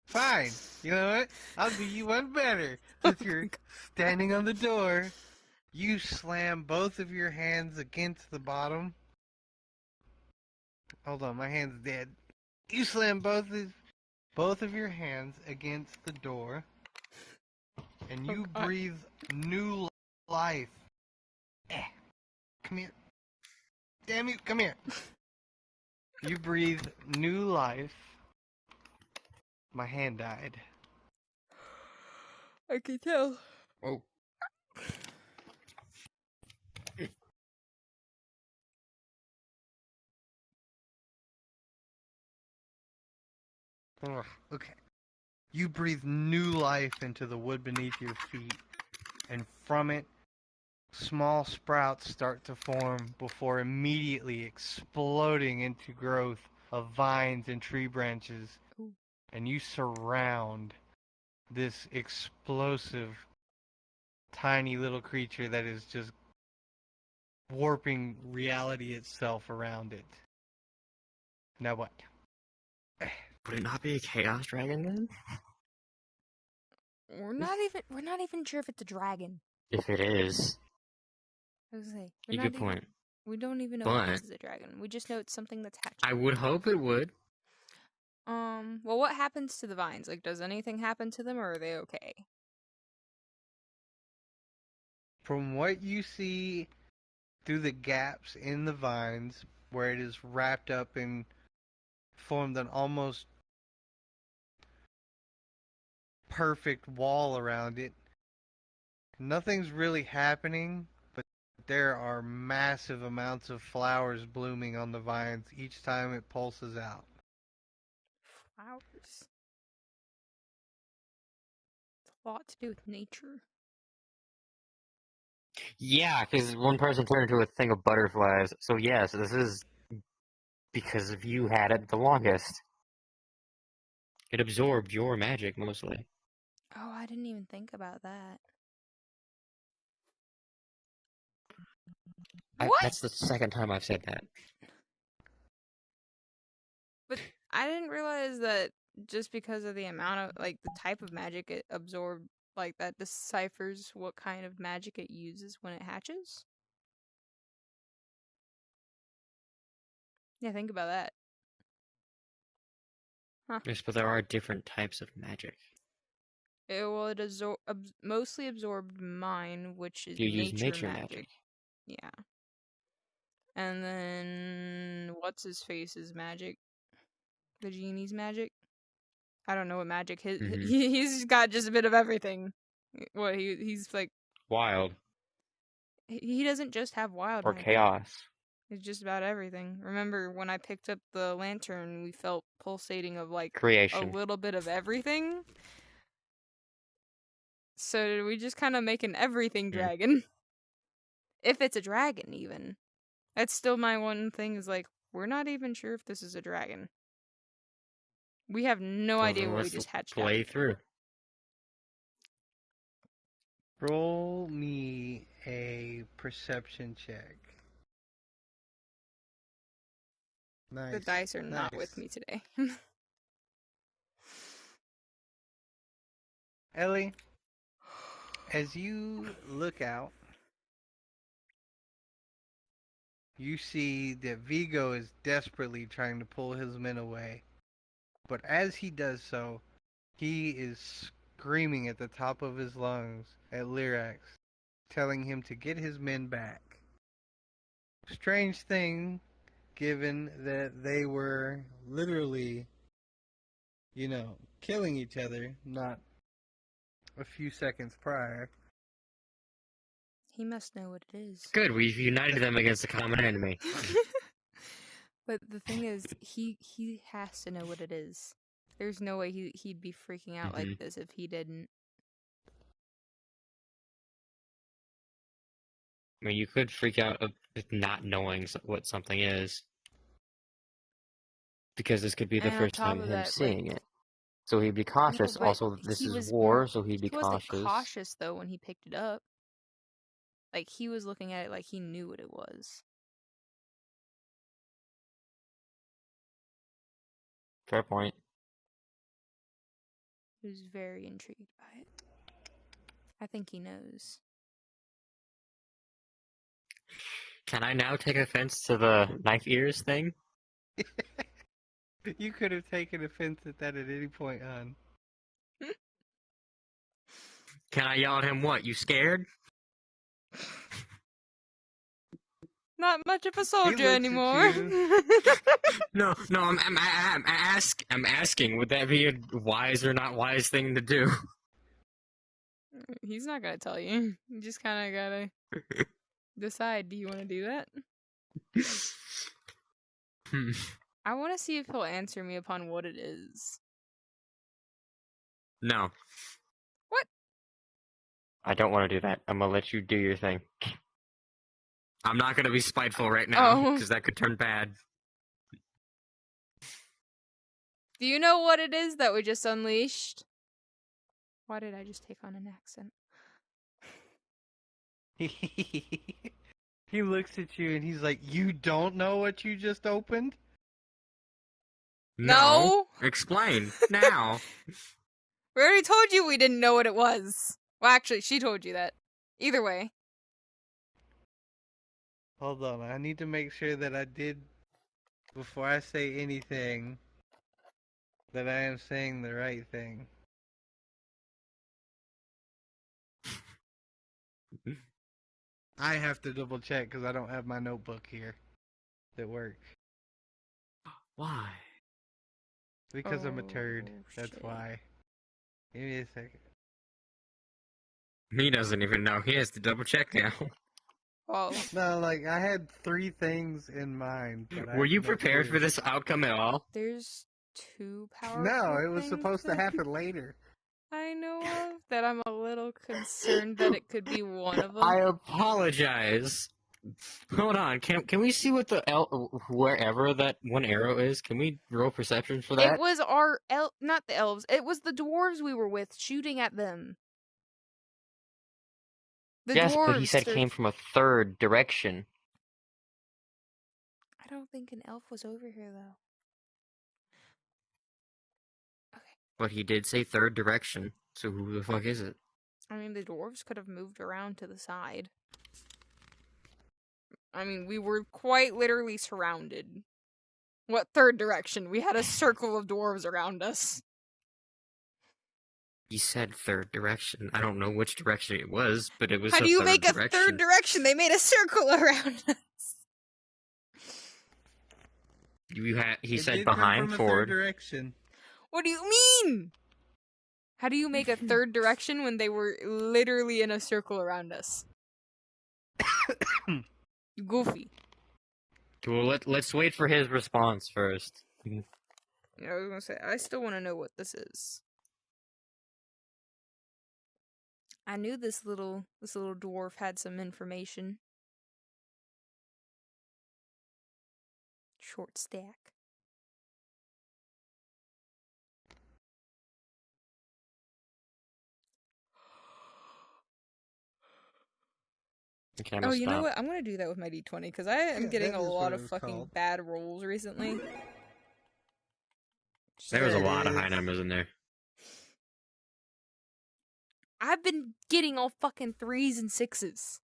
Fine. You know what? I'll do you one better. Since you're standing on the door, you slam both of your hands against the bottom. Hold on, my hand's dead. You slam both of both of your hands against the door, and you God. breathe new life. Come here. Damn you, come here. You breathe new life. My hand died. I can tell. Oh. Ugh, okay. You breathe new life into the wood beneath your feet, and from it, small sprouts start to form before immediately exploding into growth of vines and tree branches. Ooh. And you surround this explosive, tiny little creature that is just warping reality itself around it. Now what? Would it not be a chaos dragon then? We're not even sure if it's a dragon. If it is, I was gonna say, a good point. we don't even know But- if this is a dragon. We just know it's something that's hatching. I would hope it would. Well, what happens to the vines? Like, does anything happen to them, or are they okay? From what you see through the gaps in the vines, where it is wrapped up and formed an almost perfect wall around it, nothing's really happening, but there are massive amounts of flowers blooming on the vines each time it pulses out. Flowers. It's a lot to do with nature. Yeah, because one person turned into a thing of butterflies. So yes, this is because of you had it the longest. It absorbed your magic mostly. Oh, I didn't even think about that. What? That's the second time I've said that. But I didn't realize that just because of the amount of, like, the type of magic it absorbed, like, that deciphers what kind of magic it uses when it hatches. Yeah, think about that. Yes, but there are different types of magic. It mostly absorbed mine, which is You use nature magic. magic. Yeah. And then what's his face's magic? The genie's magic? I don't know what magic his Mhm. he's got just a bit of everything. What he's like Wild. he doesn't just have wild Or magic. chaos. It's just about everything. Remember when I picked up the lantern, we felt pulsating of like a Creation. little bit of everything. So we just kind of make an everything dragon. If it's a dragon, even. That's still my one thing is like, we're not even sure if this is a dragon. We have no So idea then what we let's just hatched out. play through. Roll me a perception check. Nice. The dice are not nice. with me today. Ellie, as you look out, you see that Vigo is desperately trying to pull his men away. But as he does so, he is screaming at the top of his lungs at Lyrax, telling him to get his men back. Strange thing, given that they were literally, killing each other not a few seconds prior. He must know what it is. Good, we've united them against a common enemy. But the thing is, he has to know what it is. There's no way he'd be freaking out like this if he didn't. I mean, you could freak out of not knowing what something is. Because this could be the And on first top time of him that, seeing like, it. So he'd be cautious. but Also, this he is was war, so he'd be he wasn't cautious. cautious though when he picked it up. Like he was looking at it like he knew what it was. Fair point. He was very intrigued by it. I think he knows. Can I now take offense to the knife ears thing? You could have taken offense at that at any point, hon. Can I yell at him? What? You scared? Not much of a looks soldier at anymore. No. I'm asking. Would that be a wise or not wise thing to do? He's not gonna tell you. You just kind of gotta decide. Do you want to do that? I want to see if he'll answer me upon what it is. No. I don't want to do that. I'm gonna let you do your thing. I'm not gonna be spiteful right now, Oh. because that could turn bad. Do you know what it is that we just unleashed? Why did I just take on an accent? He looks at you and he's like, "You don't know what you just opened?" No. Explain, now. We already told you we didn't know what it was. Well, actually, she told you that. Either way. Hold on, I need to make sure that I did, before I say anything, that I am saying the right thing. I have to double check because I don't have my notebook here at work. Why? Because I'm a turd. Oh, That's shit. why. Give me a second. He doesn't even know. He has to double check now. Well, No, like, I had 3 things in mind. But I Were you have no prepared clue. for this outcome at all? there's two powerful No, it was things supposed to that happen later. I know of that I'm a little concerned that it could be one of them. I apologize. Hold on. Can we see what the wherever that one arrow is? Can we roll perception for that? It was not the elves. It was the dwarves we were with shooting at them. The Yes, but he dwarves said came from a third direction. I don't think an elf was over here though. Okay. But he did say third direction. So who the fuck is it? I mean, the dwarves could have moved around to the side. I mean, we were quite literally surrounded. What third direction? We had a circle of dwarves around us. He said third direction. I don't know which direction it was, but it was How a do you third make a direction. third direction? They made a circle around us. He It said did come behind, from a forward. third direction. What do you mean? How do you make a third direction when they were literally in a circle around us? Goofy. Well, let's wait for his response first. I was gonna say, I still want to know what this is. I knew this little dwarf had some information. Short stack. Okay, I'm Oh, gonna you know stop. what? I'm gonna do that with my D20 because I am Yeah, getting that a is lot what of it was fucking called. bad rolls recently. There was a There it lot of is. high numbers in there. I've been getting all fucking 3s and 6s.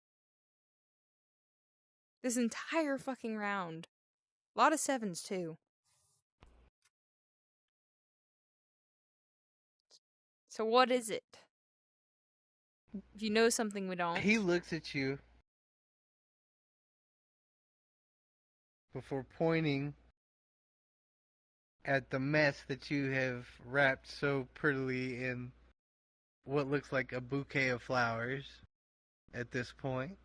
This entire fucking round. A lot of 7s too. So what is it? If you know something we don't. He looks at you before pointing at the mess that you have wrapped so prettily in what looks like a bouquet of flowers at this point.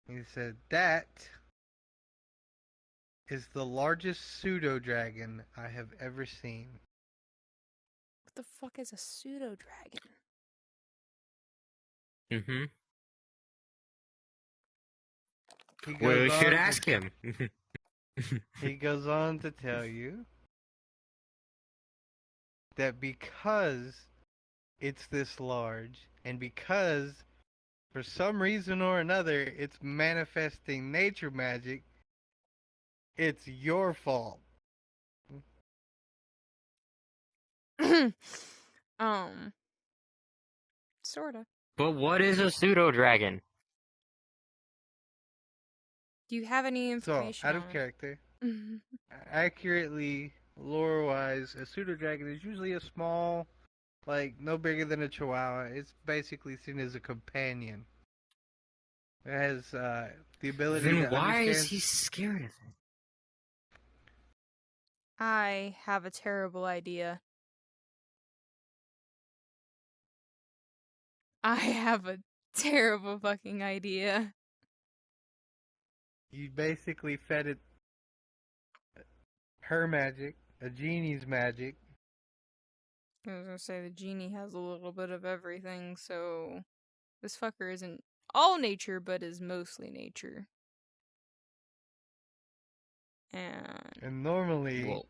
He said, "That is the largest pseudo-dragon I have ever seen." What the fuck is a pseudo dragon? Mm-hmm. He We goes should on to ask him. He goes on to tell you that because it's this large, and because for some reason or another it's manifesting nature magic, it's your fault. Sorta. But what is a pseudo dragon? Do you have any So, information out on of it? character, accurately lore-wise, a pseudo-dragon is usually a small, like, no bigger than a chihuahua. It's basically seen as a companion. It has the ability Then to why is understand... he scared of it? I have a terrible idea. I have a terrible fucking idea. You basically fed it her magic, a genie's magic. I was gonna say the genie has a little bit of everything, so this fucker isn't all nature, but is mostly nature. And And normally, Well,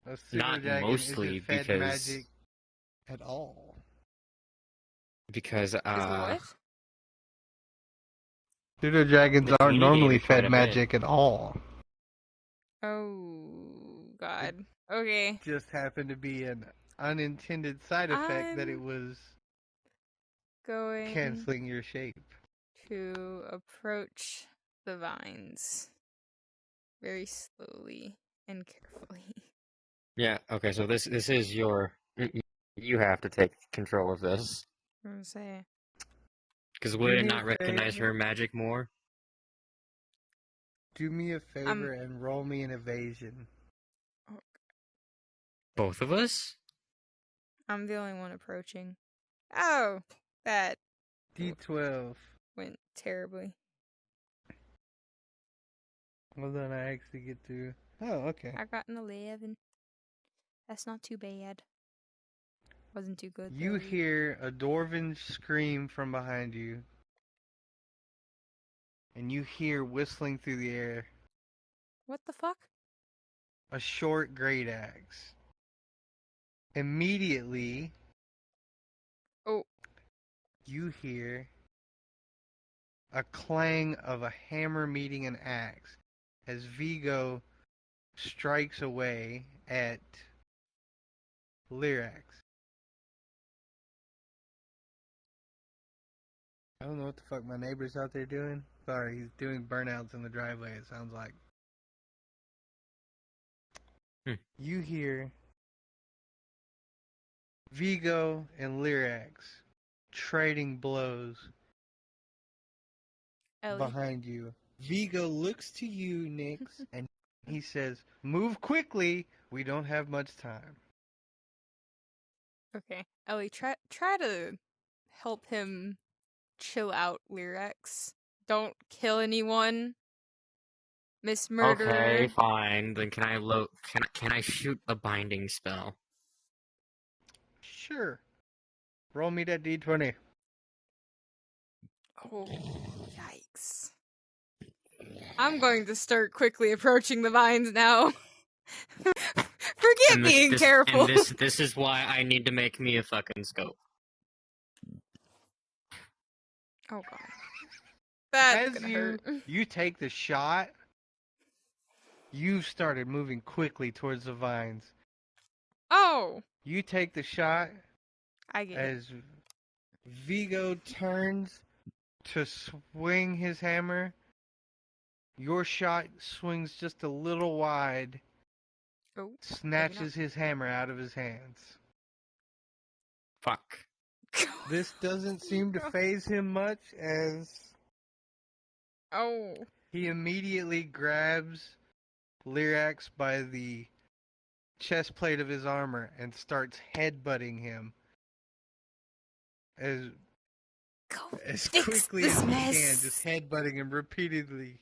a not pseudo-dragon mostly, isn't fed because magic at all. is the what? Pseudo-dragons The aren't community normally gave it quite fed a bit. magic at all. Oh god. Okay. Just happened to be an unintended side effect that it was Going canceling your shape. to approach the vines very slowly and carefully. Yeah. Okay. So this is your. You have to take control of this. I'm gonna say because Do would it me a not recognize favor. her magic more? Do me a favor and roll me an evasion. Both of us? I'm the only one approaching. Oh, that D12. went terribly. Hold on, I actually get to... Oh, okay. I got an 11. That's not too bad. Wasn't too good. You though. hear a dwarven scream from behind you. And you hear whistling through the air What the fuck? a short great axe. Immediately, Oh, you hear a clang of a hammer meeting an axe as Vigo strikes away at Lyrax. I don't know what the fuck my neighbor's out there doing. Sorry, he's doing burnouts in the driveway, it sounds like. You hear Vigo and Lyrax trading blows Ellie. behind you. Vigo looks to you, Nyx, and he says, "Move quickly, we don't have much time." Okay, Ellie, try to help him chill out, Lyrax. Don't kill anyone. Miss Murderer. Okay, fine. Then can I can I shoot a binding spell? Sure. Roll me that d20. Oh, yikes. I'm going to start quickly approaching the vines now. Forget And being careful. And this is why I need to make me a fucking scope. Oh god. That's As gonna hurt. you take the shot, you started moving quickly towards the vines. Oh! You take the shot I get it. as Vigo turns to swing his hammer. Your shot swings just a little wide, Oh. snatches his hammer out of his hands. Fuck. This doesn't seem to faze him much as Oh. he immediately grabs Lyrax by the chest plate of his armor and starts headbutting him as Go as fix quickly this as he mess. can, just headbutting him repeatedly.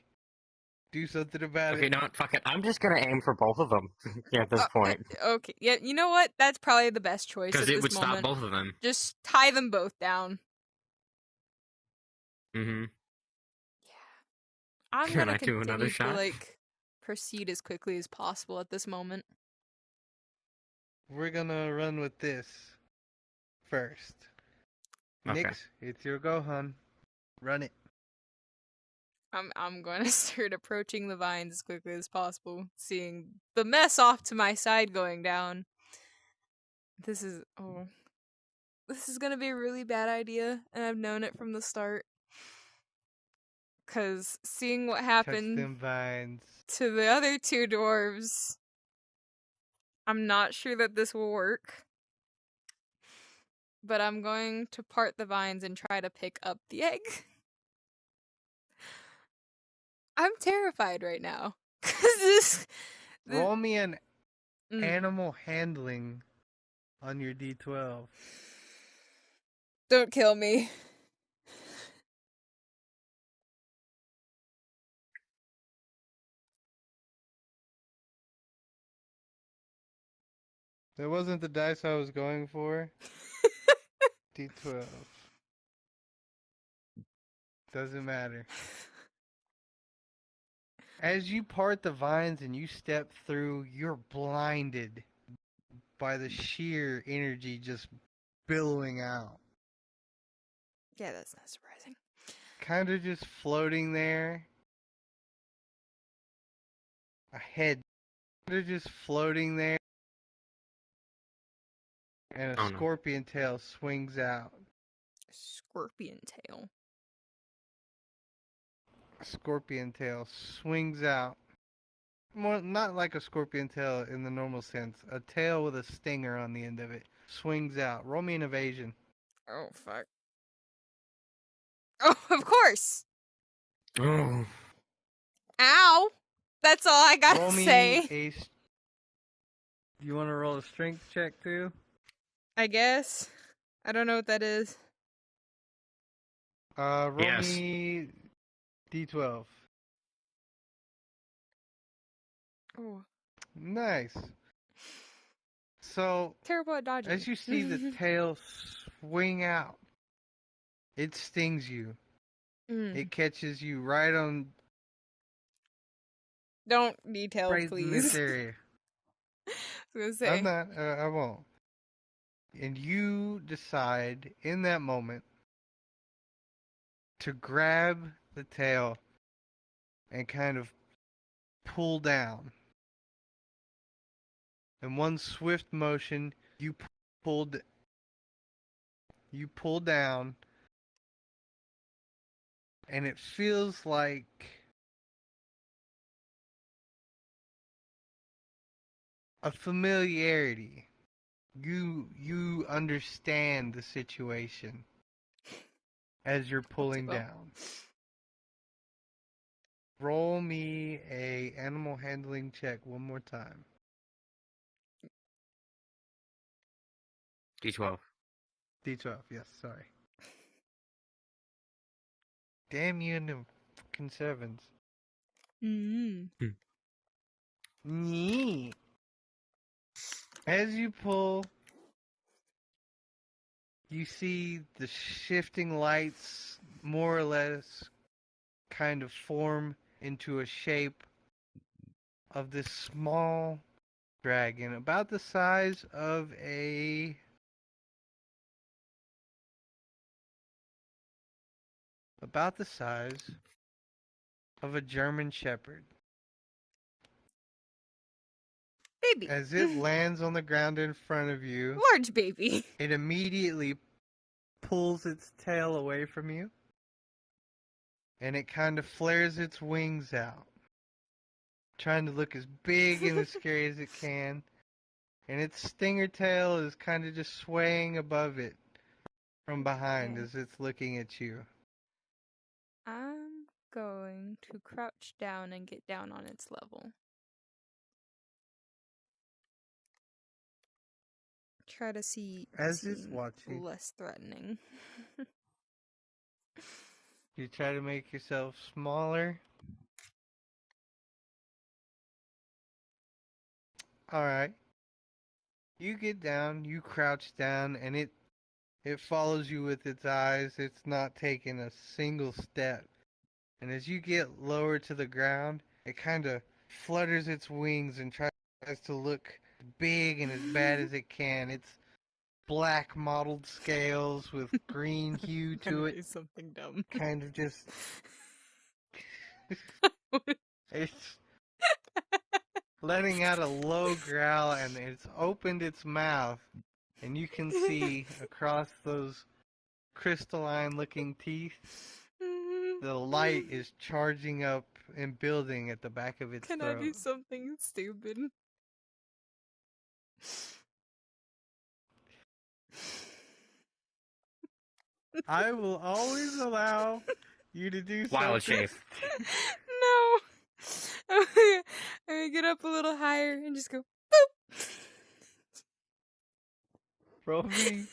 Do something about Okay, it. no, fuck it. I'm just gonna aim for both of them at this point. Okay, yeah, you know what? That's probably the best choice at Because this it would stop moment. both of them. Just tie them both down. Mm-hmm. I'm Can gonna I do continue another to, shot? proceed as quickly as possible at this moment. We're gonna run with this first. Okay. Nyx, it's your go, hun. Run it. I'm going to start approaching the vines as quickly as possible, seeing the mess off to my side going down. This is gonna be a really bad idea, and I've known it from the start. 'Cause seeing what Touch happened them vines. to the other two dwarves I'm not sure that this will work. But I'm going to part the vines and try to pick up the egg. I'm terrified right now. Cause this Roll me an Mm. animal handling on your D12. Don't kill me. That wasn't the dice I was going for. D12. Doesn't matter. As you part the vines and you step through, you're blinded by the sheer energy just billowing out. Yeah, that's not surprising. Kind of just floating there. A head kind of just floating there. And a Oh, no. scorpion tail swings out. Scorpion tail. A scorpion tail swings out. More, not like a scorpion tail in the normal sense. A tail with a stinger on the end of it. Swings out. Roll me an evasion. Oh, fuck. Oh, of course! Oh. Ow! That's all I gotta Roll me say. a... You want to roll a strength check too? I guess. I don't know what that is. Roll Yes. me D12. Oh. Nice. So, Terrible at dodging. as you see the tail swing out, it stings you. Mm. It catches you right on Don't detail, right in this please. area. I was gonna say. I'm not. I won't. And you decide in that moment to grab the tail and kind of pull down. In one swift motion, you pull down, and it feels like a familiarity. You understand the situation as you're pulling well. down. Roll me a animal handling check one more time. D12. D12, yes, sorry. Damn you and them fucking sevens. Mm. Nyeh. As you pull, you see the shifting lights more or less kind of form into a shape of this small dragon, about the size of a German Shepherd. Baby. As it lands on the ground in front of you, Large baby. it immediately pulls its tail away from you, and it kind of flares its wings out, trying to look as big and as scary as it can. And its stinger tail is kind of just swaying above it from behind Okay. as it's looking at you. I'm going to crouch down and get down on its level. Try to see As it's seem watching, less threatening. you try to make yourself smaller. Alright. You get down, you crouch down, and it follows you with its eyes. It's not taking a single step. And as you get lower to the ground, it kind of flutters its wings and tries to look big and as bad as it can. It's black mottled scales with green hue to it. Something dumb. Kind of just... It's letting out a low growl, and it's opened its mouth, and you can see across those crystalline looking teeth, the light is charging up and building at the back of its Can throat. I do something stupid? I will always allow you to do Wild something. shape. No. I'm gonna get up a little higher and just go Roll me.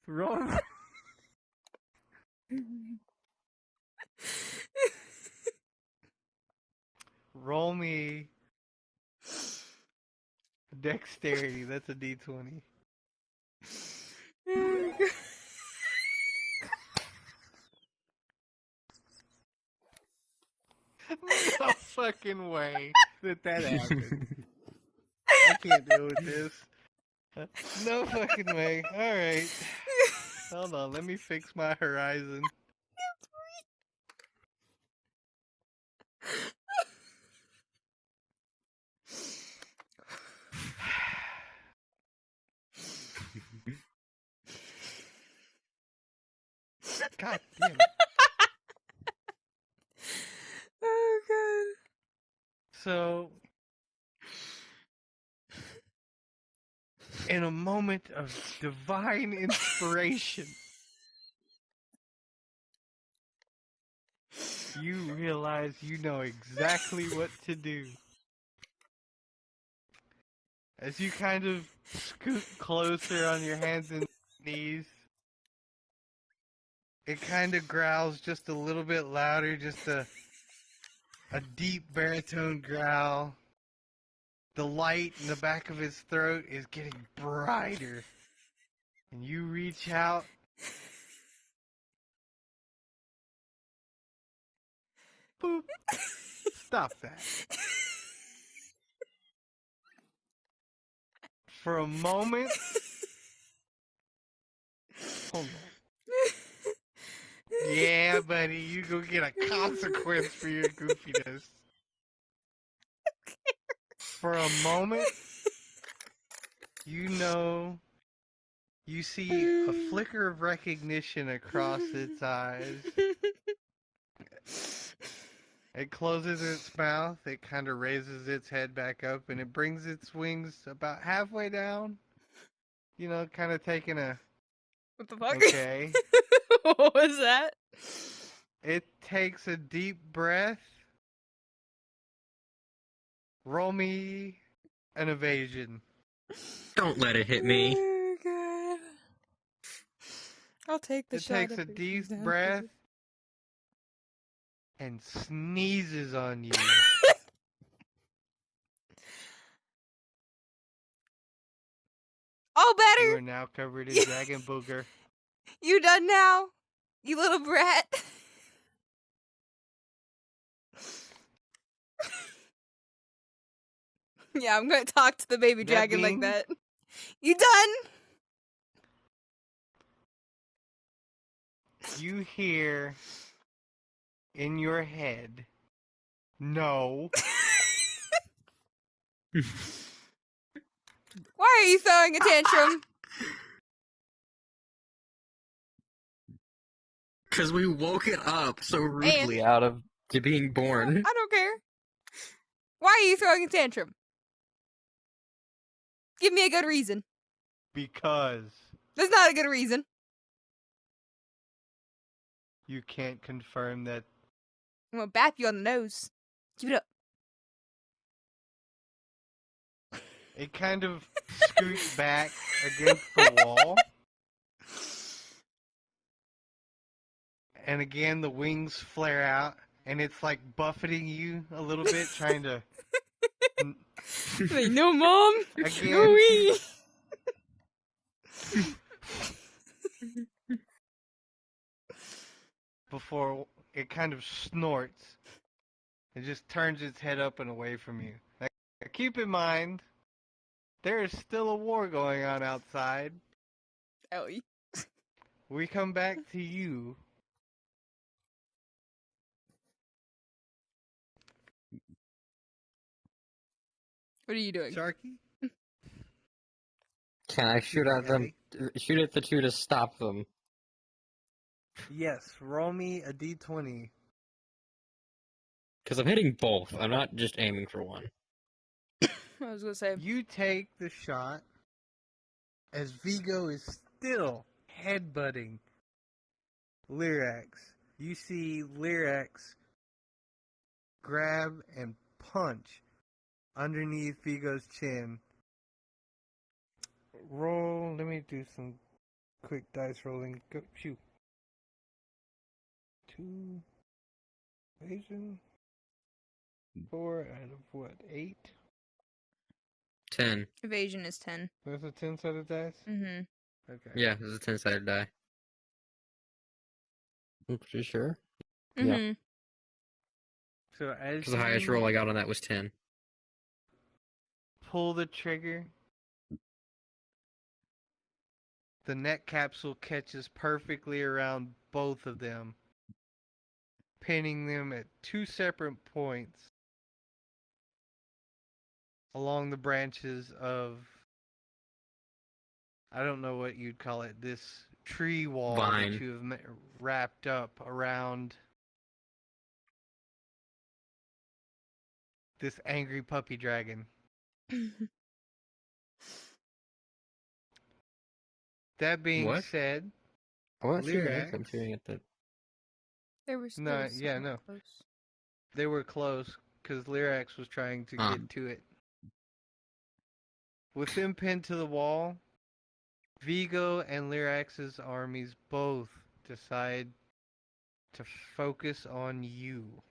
boop. Roll me dexterity. That's a D20. No fucking way that happened. I can't deal with this. No fucking way. Alright. Hold on, let me fix my horizon. God damn it. Oh god. So, in a moment of divine inspiration, you realize you know exactly what to do. As you kind of scoot closer on your hands and knees, it kind of growls just a little bit louder, just a deep baritone growl. The light in the back of his throat is getting brighter. And you reach out. Boop. Stop that. For a moment. Hold on. Yeah, buddy, you go get a consequence for your goofiness. For a moment, you know, you see a flicker of recognition across its eyes. It closes its mouth, it kind of raises its head back up, and it brings its wings about halfway down. You know, kind of taking a... What the fuck? Okay. What was that? It takes a deep breath. Roll me an evasion. Don't let it hit me. Oh god. I'll take the It shot. takes if a it comes deep down to breath it. and sneezes on you. All You better. are now covered in dragon booger. You done now? You little brat. Yeah, I'm gonna talk to the baby That dragon like being- that. You done? You hear in your head, no. Why are you throwing a tantrum? Because we woke it up so rudely out of to being born. I don't care. Why are you throwing a tantrum? Give me a good reason. Because That's not a good reason. you can't confirm that. I'm gonna bap you on the nose. Keep it up. It kind of scoots back against the wall. And again, the wings flare out, and it's like buffeting you a little bit, trying to... Like, no, mom. Again. No, we. Before it kind of snorts. It just turns its head up and away from you. Now, keep in mind, there is still a war going on outside. Ellie. We come back to you. What are you doing? Sharky? Can I shoot at them? Shoot at the two to stop them. Yes, roll me a d20. Because I'm hitting both. I'm not just aiming for one. I was gonna say. You take the shot. as Vigo is still headbutting Lyrax. You see Lyrax grab and punch underneath Vigo's chin. Roll. Let me do some quick dice rolling. Go, shoot. 2 evasion. 4 out of what? 8? 10. Evasion is 10. That's a 10-sided dice? Mm-hmm. Okay. Yeah, it's a 10-sided die. I'm pretty sure. Mm-hmm. Yeah. So as Because the highest you roll I got on that was 10. pull the trigger, the net capsule catches perfectly around both of them, pinning them at 2 separate points along the branches of, I don't know what you'd call it, this tree wall Vine. that you have wrapped up around this angry puppy dragon. That being What? said, I want to see the Lyrax. I'm shooting at the. They were still No, yeah, somewhat no. close. They were close because Lyrax was trying to get to it. With them pinned to the wall, Vigo and Lyrax's armies both decide to focus on you.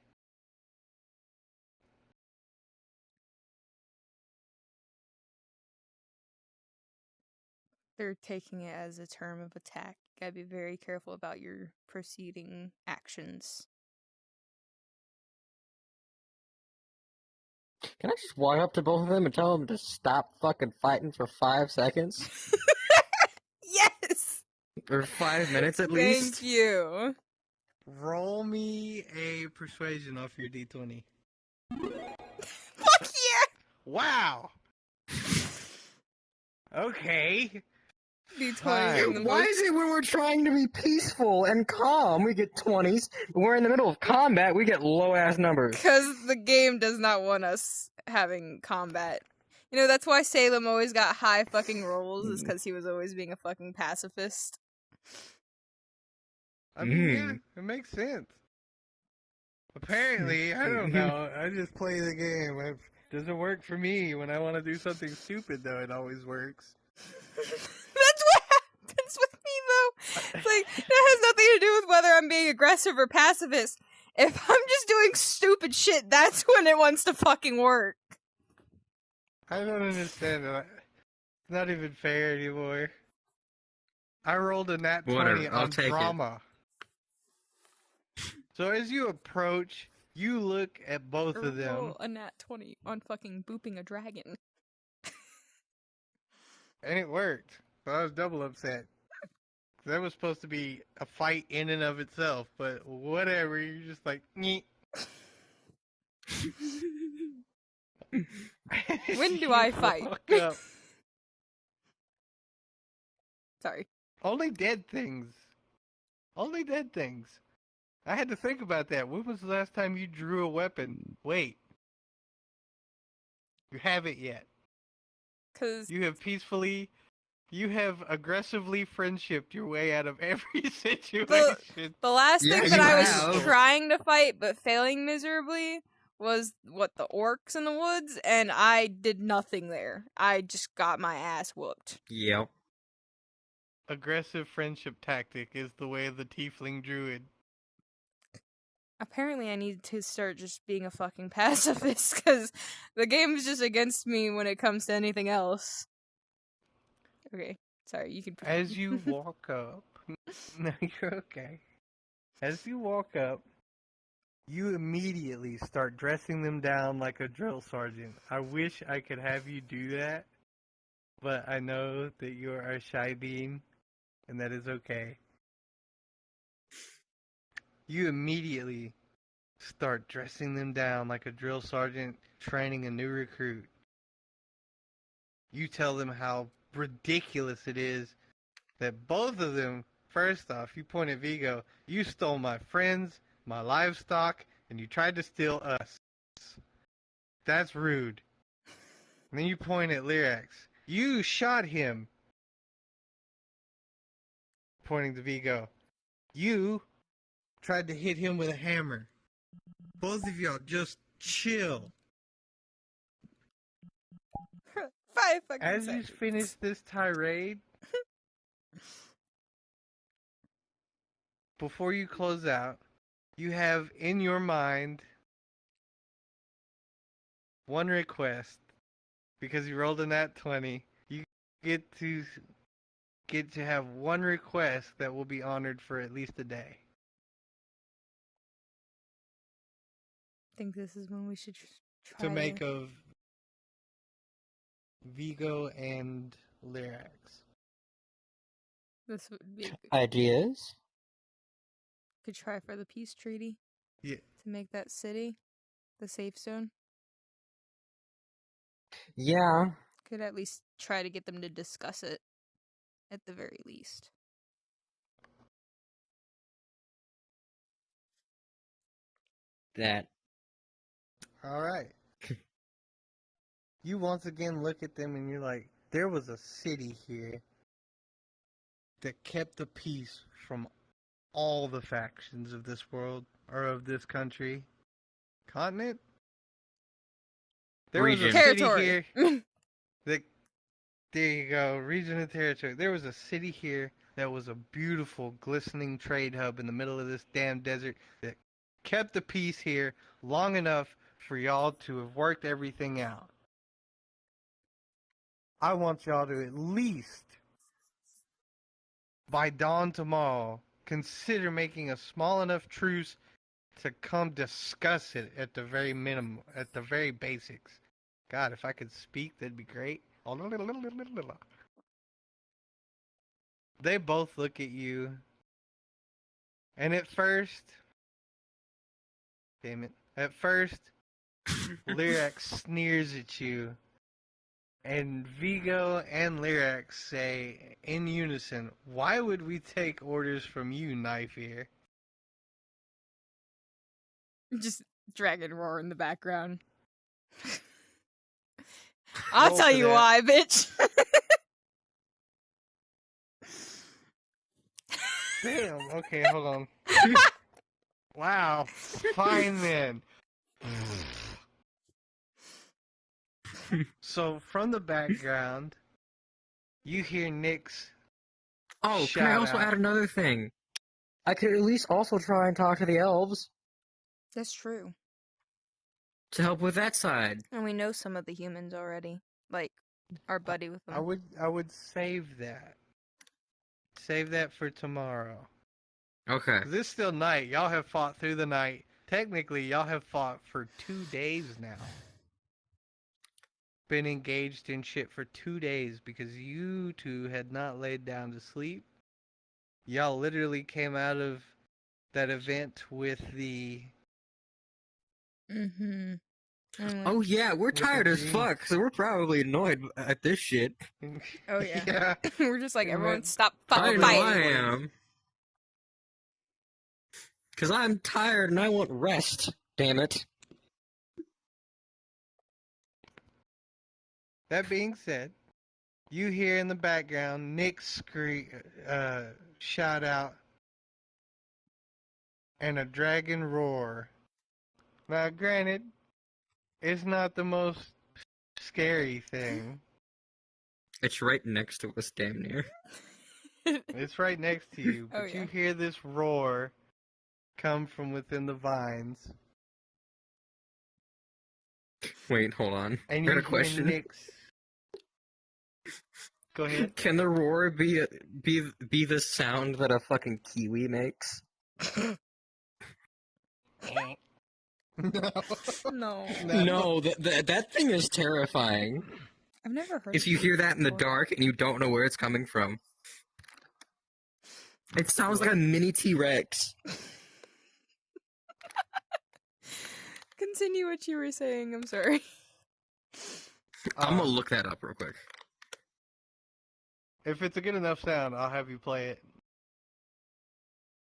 They're taking it as a term of attack. You gotta be very careful about your proceeding actions. Can I just walk up to both of them and tell them to stop fucking fighting for 5 seconds? Yes! Or 5 minutes at Thank least? you. Roll me a persuasion off your d20. Fuck yeah! Wow! Okay. D20 Fine. in the Why book. is it when we're trying to be peaceful and calm, we get 20s? When we're in the middle of combat, we get low-ass numbers. Because the game does not want us having combat. You know, that's why Salem always got high fucking rolls, is because he was always being a fucking pacifist. I mean, yeah, it makes sense. Apparently, I don't know. I just play the game. It doesn't work for me. When I want to do something stupid, though, it always works. That's what happens with me, though. It's like, it has nothing to do with whether I'm being aggressive or pacifist. If I'm just doing stupid shit, that's when it wants to fucking work. I don't understand it. It's not even fair anymore. I rolled a nat 20 Whatever, I'll on take it. drama. So as you approach, you look at both of them. Roll a nat 20 on fucking booping a dragon. And it worked. So I was double upset. That was supposed to be a fight in and of itself, but whatever. You're just like, nyeh. When do I fight? Walk up. Sorry. Only dead things. Only dead things. I had to think about that. When was the last time you drew a weapon? Wait. You haven't yet. Because You have aggressively friendshiped your way out of every situation. the last Yeah, thing that you I was have. trying to fight but failing miserably was, the orcs in the woods, and I did nothing there. I just got my ass whooped. Yep. Aggressive friendship tactic is the way of the tiefling druid. Apparently I need to start just being a fucking pacifist, because the game is just against me when it comes to anything else. Okay, sorry, you can... As you walk up... No, you're okay. As you walk up, you immediately start dressing them down like a drill sergeant. I wish I could have you do that, but I know that you are a shy bean, and that is okay. You immediately start dressing them down like a drill sergeant training a new recruit. You tell them how ridiculous it is that both of them, first off, you point at Vigo, you stole my friends, my livestock, and you tried to steal us. That's rude. And then you point at Lyrax. You shot him pointing to Vigo. You tried to hit him with a hammer. Both of y'all just chill. 5 fucking As you seconds. finish this tirade, before you close out, you have in your mind one request. Because you rolled a nat 20, you get to have one request that will be honored for at least a day. I think this is when we should try To make of Vigo and Lyrax. This would be a good, Ideas? could try for the peace treaty. Yeah. To make that city the safe zone. Yeah. Could at least try to get them to discuss it, at the very least. That. Alright. You once again look at them and you're like, there was a city here that kept the peace from all the factions of this world, or of this country. Continent? There was a Region. city Territory. here that, there you go, region and territory. There was a city here that was a beautiful, glistening trade hub in the middle of this damn desert that kept the peace here long enough for y'all to have worked everything out. I want y'all to at least, by dawn tomorrow, consider making a small enough truce to come discuss it at the very minimum, at the very basics. God, if I could speak, that'd be great. They both look at you, and at first, Lyrax sneers at you, and Vigo and Lyrax say in unison, "Why would we take orders from you, Knife Ear?" Just dragon roar in the background. I'll Roll tell for you that. why, bitch. Damn, okay, hold on. Wow, fine then. So, from the background, you hear Nyx. Oh, can I Shout also out. add another thing? I could at least also try and talk to the elves That's true. to help with that side. And we know some of the humans already. Like, our buddy with them. I would save that. Save that for tomorrow. Okay. 'Cause it's still night. Y'all have fought through the night. Technically, y'all have fought for 2 days now. Been engaged in shit for 2 days because you two had not laid down to sleep. Y'all literally came out of that event with the... Mm-hmm. Oh yeah, we're With the tired as dream. fuck, so we're probably annoyed at this shit. Oh, yeah. Yeah. We're just like, We everyone went- stop I fucking know I fighting. am. Cause I'm tired and I want rest. Damn it. That being said, you hear in the background Nick shout out, and a dragon roar. Now, granted, it's not the most scary thing. It's right next to us, damn near. It's right next to you, Oh, but yeah. you hear this roar come from within the vines, Wait, hold on. and I you got a hear question. Nick's. Go ahead. Can the roar be the sound that a fucking kiwi makes? No. No. No, that thing is terrifying. I've never heard If you of hear that in the before. dark and you don't know where it's coming from. It sounds like a mini T-Rex. Continue what you were saying, I'm sorry. I'm gonna look that up real quick. If it's a good enough sound, I'll have you play it.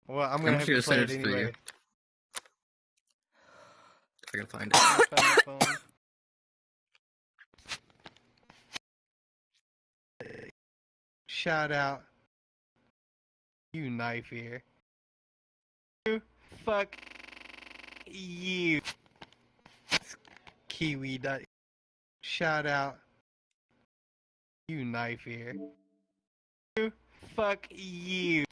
Well, I'm gonna I'm have just you gonna play send it it to you. anyway. If I can find it. Find the phone. Shout out You knife ear. You fuck you. Kiwi. Shout out. You knife ear. You fuck you.